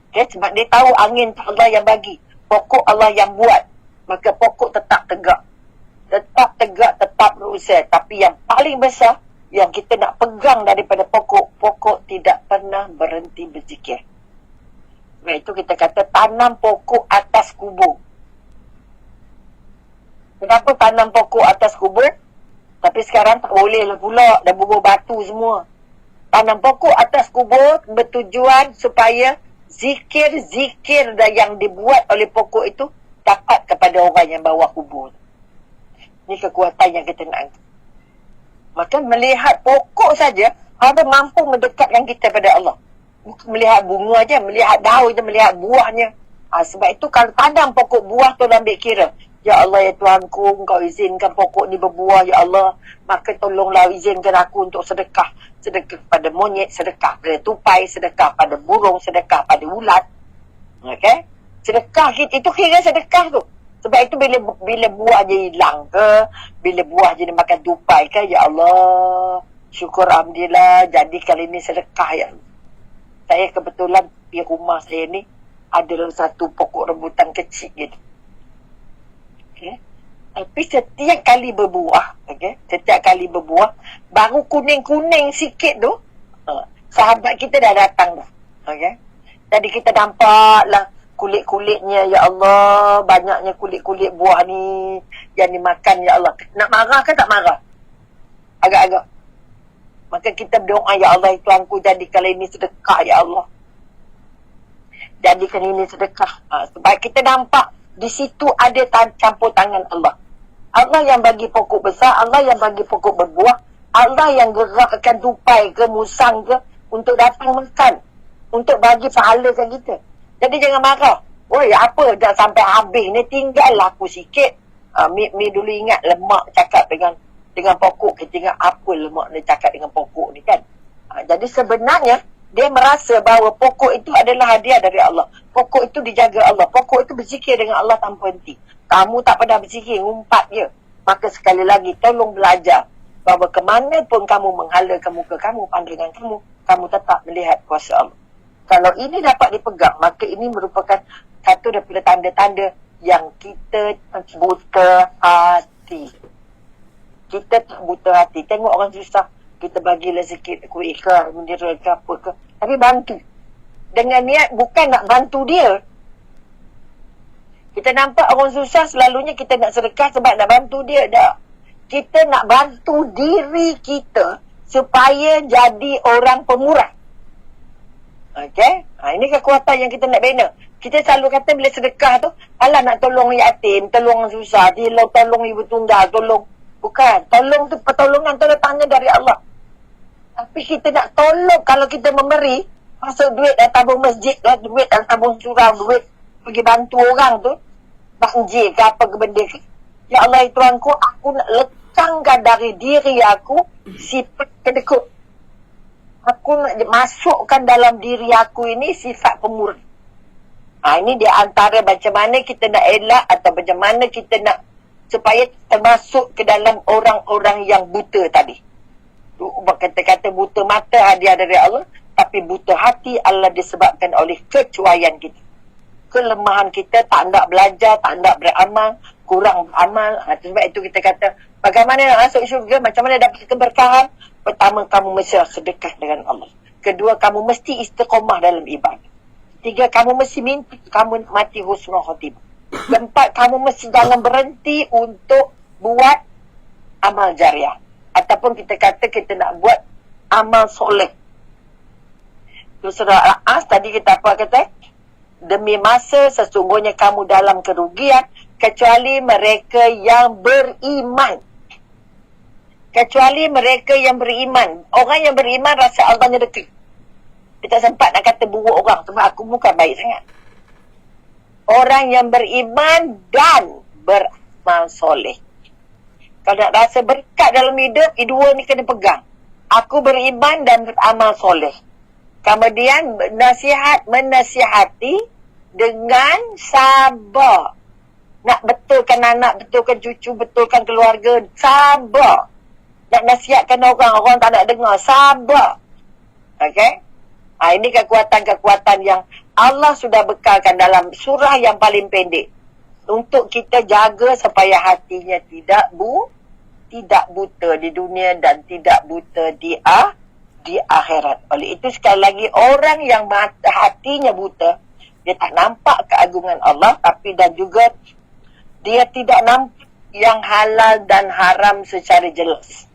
Okay, sebab dia tahu angin tak Allah yang bagi, pokok Allah yang buat, maka pokok tetap tegak, tetap berusaha. Tapi yang paling besar yang kita nak pegang daripada pokok tidak pernah berhenti berzikir. Sebab itu kita kata tanam pokok atas kubur. Kenapa tanam pokok atas kubur? Tapi sekarang tak boleh lah pula, dah bubur batu semua. Tanam pokok atas kubur bertujuan supaya zikir-zikir yang dibuat oleh pokok itu dapat kepada orang yang bawah kubur. Ini kekuatan yang kita nak. Maka melihat pokok saja ada mampu mendekatkan kita pada Allah. Bukan melihat bunga aja, melihat daun je, melihat buahnya. Sebab itu kalau tanam pokok buah tu ambil kira. Ya Allah, ya Tuhanku, Engkau izinkan pokok ni berbuah, ya Allah. Maka tolonglah izinkan aku untuk sedekah. Sedekah pada monyet, sedekah pada tupai, sedekah pada burung, sedekah pada ulat. Okay? Sedekah itu kira sedekah tu. Sebab itu bila buah je hilang ke, bila buah je makan tupai ke, ya Allah, syukur alhamdulillah, jadi kali ni sedekah ya. Saya kebetulan di rumah saya ni ada satu pokok rambutan kecil gitu. Okay. Tapi setiap kali berbuah, okay, setiap kali berbuah, baru kuning-kuning sikit tu, sahabat kita dah datang dah. Okay. Jadi kita nampaklah kulit-kulitnya, ya Allah, banyaknya kulit-kulit buah ni yang dimakan, ya Allah. Nak marah ke tak marah? Agak-agak. Maka kita berdoa, ya Allah, Tuhanku, jadikan ini sedekah, ya Allah. Jadikan ini sedekah. Sebab kita nampak di situ ada campur tangan Allah. Allah yang bagi pokok besar, Allah yang bagi pokok berbuah, Allah yang gerakkan tupai ke, musang ke, untuk datang makan, untuk bagi pahala ke kita. Jadi jangan marah. Oi, apa dah sampai habis ni, tinggal aku sikit. Mi dulu ingat lemak cakap dengan pokok. Kita ingat apa lemak ni cakap dengan pokok ni kan. Jadi sebenarnya dia merasa bahawa pokok itu adalah hadiah dari Allah. Pokok itu dijaga Allah. Pokok itu berzikir dengan Allah tanpa henti. Kamu tak pernah berzikir, ngumpat je. Maka sekali lagi tolong belajar bahawa kemana pun kamu menghalakan muka kamu, pandangan kamu, kamu tetap melihat kuasa Allah. Kalau ini dapat dipegang, maka ini merupakan satu daripada tanda-tanda yang kita buta hati. Kita tak buta hati. Tengok orang susah, kita bagilah sikit kuih ke, bendera ke apa ke. Tapi bantu. Dengan niat bukan nak bantu dia. Kita nampak orang susah, selalunya kita nak sedekah sebab nak bantu dia. Tak. Kita nak bantu diri kita supaya jadi orang pemurah. Okey? Ini kekuatan yang kita nak bina. Kita selalu kata bila sedekah tu, alah nak tolong yatim, tolong orang susah, tolong ibu tunggal, tolong. Bukan. Tolong tu pertolongan tu datangnya dari Allah. Tapi kita nak tolong kalau kita memberi, masuk duit dalam tabung masjid, duit dalam tabung surau, duit pergi bantu orang tu, banjir ke apa ke benda ke. Ya Allah, Tuanku, aku nak lekangkan dari diri aku sifat kedekut. Aku nak masukkan dalam diri aku ini sifat pemurah. Ini dia antara macam mana kita nak elak atau macam mana kita nak supaya termasuk ke dalam orang-orang yang buta tadi. Kata-kata buta mata hadiah dari Allah, tapi buta hati Allah disebabkan oleh kecuaian kita. Kelemahan kita, tak nak belajar, tak nak beramal, kurang beramal. Sebab itu kita kata, bagaimana nak masuk syurga, macam mana dapat keberkahan? Pertama, kamu mesti sedekah dengan Allah. Kedua, kamu mesti istiqamah dalam ibadah. Tiga, kamu mesti mimpi kamu mati husnul khatimah. Keempat, kamu mesti jangan berhenti untuk buat amal jariah. Ataupun kita kata kita nak buat amal soleh. Tu surah Al-As tadi kita apa kata? Demi masa sesungguhnya kamu dalam kerugian kecuali mereka yang beriman. Kecuali mereka yang beriman. Orang yang beriman rasa Allahnya dekat. Kita sempat nak kata buruk orang sebab aku bukan baik sangat. Orang yang beriman dan beramal soleh. Kalau nak rasa berkat dalam hidup, dua ni kena pegang. Aku beriman dan beramal soleh. Kemudian menasihati dengan sabar. Nak betulkan anak, betulkan cucu, betulkan keluarga, sabar. Nak nasihatkan orang, orang tak nak dengar, sabar. Okey? Ini kekuatan-kekuatan yang Allah sudah bekalkan dalam surah yang paling pendek. Untuk kita jaga supaya hatinya tidak buta di dunia dan tidak buta di akhirat. Oleh itu sekali lagi, orang yang hatinya buta, dia tak nampak keagungan Allah, tapi dan juga dia tidak nampak yang halal dan haram secara jelas.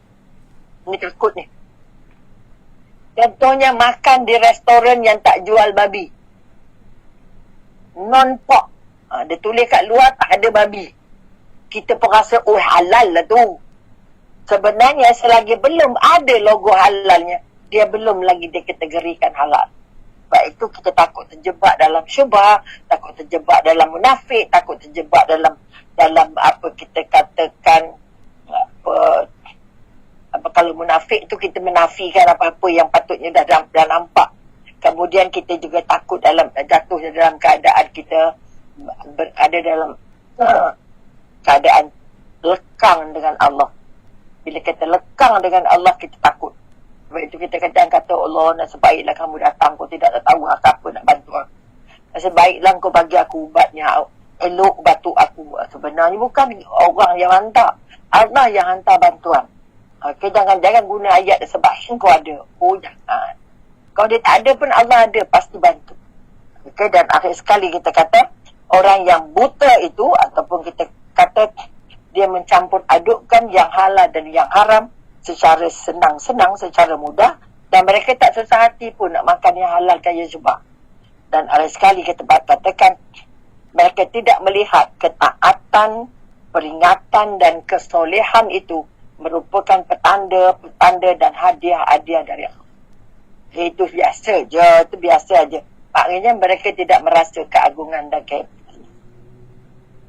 Ini takut ni. Contohnya makan di restoran yang tak jual babi. Non-pork. Dia tulis kat luar tak ada babi. Kita pun rasa, oh halal lah tu. Sebenarnya selagi belum ada logo halalnya, dia belum lagi dikategorikan halal. Sebab itu kita takut terjebak dalam syubhah, takut terjebak dalam munafik, takut terjebak dalam apa kita katakan apa kalau munafik tu kita menafikan apa-apa yang patutnya dah nampak. Kemudian kita juga takut jatuh dalam keadaan kita berada dalam keadaan lekang dengan Allah. Bila kita lekang dengan Allah, kita takut. Sebab itu kita kadang kata, Allah, nasib baiklah kamu datang, kau tidak tahu apa nak bantu aku. Nasib baiklah kau bagi aku ubatnya, elok batu aku. Sebenarnya bukan orang yang hantar, Allah yang hantar bantuan. Okay, jangan guna ayat sebab kau ada. Oh, jangan. Kalau dia tak ada pun Allah ada, pasti bantu. Okay, dan akhir sekali kita kata, orang yang buta itu, ataupun kita kata, dia mencampur adukkan yang halal dan yang haram secara senang-senang, secara mudah. Dan mereka tak susah hati pun nak makan yang halal kaya subah. Dan akhir sekali kita katakan, mereka tidak melihat ketaatan, peringatan dan kesolehan itu merupakan petanda dan hadiah-hadiah dari Allah. Itu biasa je, itu biasa je. Maknanya mereka tidak merasa keagungan dan kehebatan.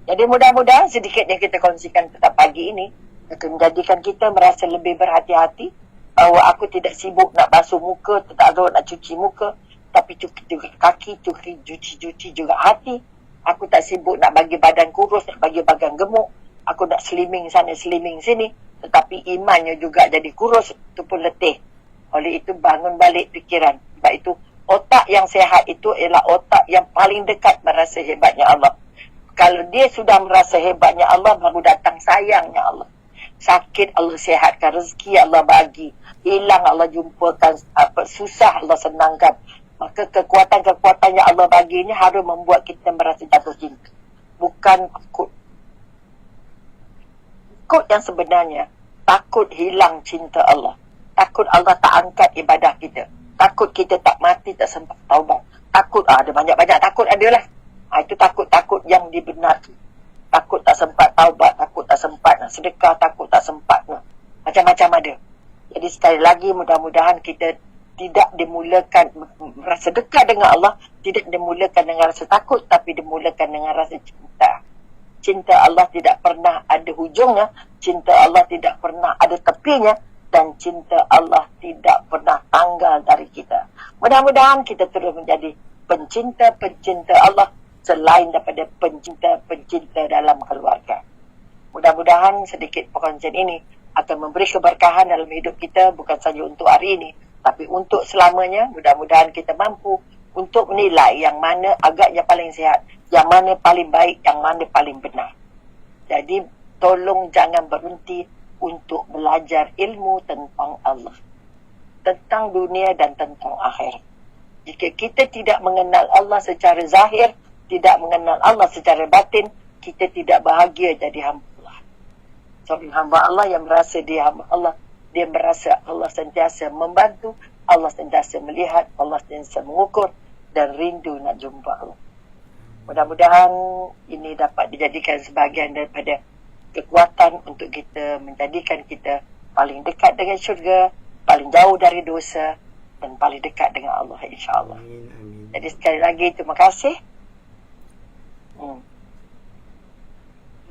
Jadi mudah-mudahan sedikit yang kita kongsikan pada pagi ini akan menjadikan kita merasa lebih berhati-hati bahawa aku tidak sibuk nak basuh muka, tak ada nak cuci muka, tapi cuci juga kaki, cuci juga hati. Aku tak sibuk nak bagi badan kurus, nak bagi badan gemuk. Aku nak slimming sana, slimming sini. Tetapi imannya juga jadi kurus, itu pun letih. Oleh itu bangun balik fikiran. Sebab itu otak yang sihat itu ialah otak yang paling dekat merasa hebatnya Allah. Kalau dia sudah merasa hebatnya Allah, baru datang sayangnya Allah. Sakit Allah sihatkan, rezeki Allah bagi, hilang Allah jumpakan, susah Allah senangkan. Maka kekuatan-kekuatan yang Allah bagi ini harus membuat kita merasa jatuh cinta. Bukan takut. Takut yang sebenarnya, takut hilang cinta Allah. Takut Allah tak angkat ibadah kita. Takut kita tak mati, tak sempat taubat. Takut, ada banyak-banyak takut adalah. Itu takut-takut yang dibenarkan. Takut tak sempat taubat, takut tak sempat nak sedekah, takut tak sempat nak. Macam-macam ada. Jadi sekali lagi mudah-mudahan kita tidak dimulakan rasa dekat dengan Allah, tidak dimulakan dengan rasa takut, tapi dimulakan dengan rasa cinta. Cinta Allah tidak pernah ada hujungnya, cinta Allah tidak pernah ada tepinya, dan cinta Allah tidak pernah tanggal dari kita. Mudah-mudahan kita terus menjadi pencinta-pencinta Allah selain daripada pencinta-pencinta dalam keluarga. Mudah-mudahan sedikit perkongsian ini akan memberi keberkahan dalam hidup kita, bukan saja untuk hari ini, tapi untuk selamanya. Mudah-mudahan kita mampu untuk menilai yang mana agaknya paling sihat, yang mana paling baik, yang mana paling benar. Jadi tolong jangan berhenti untuk belajar ilmu tentang Allah, tentang dunia dan tentang akhirat. Jika kita tidak mengenal Allah secara zahir, tidak mengenal Allah secara batin, kita tidak bahagia jadi hamba Allah. Seorang hamba Allah yang merasa dia hamba Allah, dia merasa Allah sentiasa membantu, Allah sentiasa melihat, Allah sentiasa mengukur dan rindu nak jumpa Allah. Mudah-mudahan ini dapat dijadikan sebahagian daripada kekuatan untuk kita menjadikan kita paling dekat dengan syurga, paling jauh dari dosa dan paling dekat dengan Allah, insya-Allah. Amin, amin. Jadi sekali lagi terima kasih.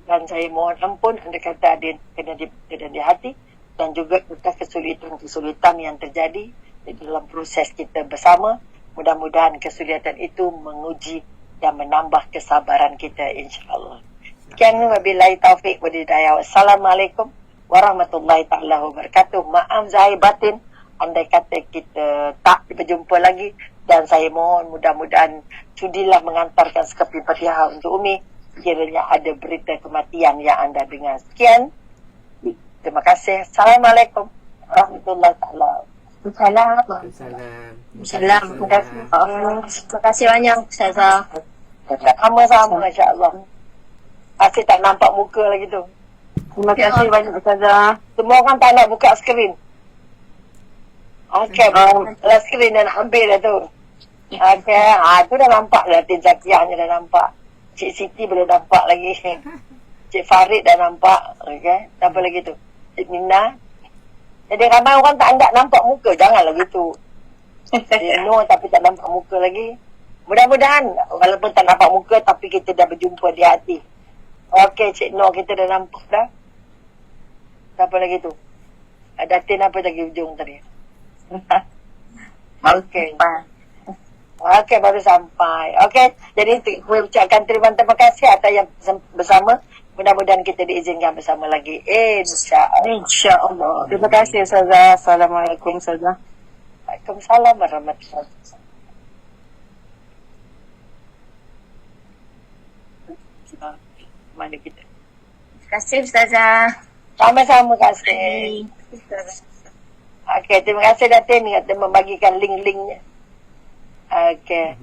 Dan saya mohon ampun anda kata ada kena di hati, dan juga atas kesulitan-kesulitan yang terjadi di dalam proses kita bersama. Mudah-mudahan kesulitan itu menguji dan menambah kesabaran kita, insya-Allah. Sekian, wabillahi taufik wal hidayah. Wassalamualaikum warahmatullahi taala wabarakatuh. Maaf zahir batin andai kata kita tak berjumpa lagi, dan saya mohon mudah-mudahan sudilah mengantarkan sekepi Fatihah untuk Umi kiranya ada berita kematian yang anda dengar. Sekian, terima kasih. Assalamualaikum warahmatullahi taala. Assalamualaikum. Salam. Salam. Terima kasih. Terima kasih banyak, Ustazah. Sama-sama, insya-Allah. Asyik tak nampak muka lagi tu. Terima kasih banyak, Ustazah. Semua orang tak nak buka skrin. Okey, last screen dah nak ambil dah tu. Okey, tu dah nampak dah, Tin Zakiyahnya dah nampak. Cik Siti boleh nampak lagi. Cik Farid dah nampak. Okey, siapa lagi tu? Cik Nina. Jadi ramai orang tak nak nampak muka, janganlah gitu. Cik Nur tapi tak nampak muka lagi. Mudah-mudahan walaupun tak nampak muka tapi kita dah berjumpa di hati. Okey, Cik Nur kita dah nampak dah. Siapa lagi tu? Ada Tin apa lagi ujung tadi? Okey. Okey, baru sampai. Okey, jadi saya ucapkan terima kasih atas yang bersama. Mudah-mudahan kita diizinkan bersama lagi. InsyaAllah. InsyaAllah. Terima kasih, Ustazah. Assalamualaikum, Ustazah. Waalaikumsalam warahmatullahi wabarakatuh. Mana kita? Terima kasih, Ustazah. Sama-sama kasih. Okey, terima kasih Datin yang membagikan link-linknya. Okey.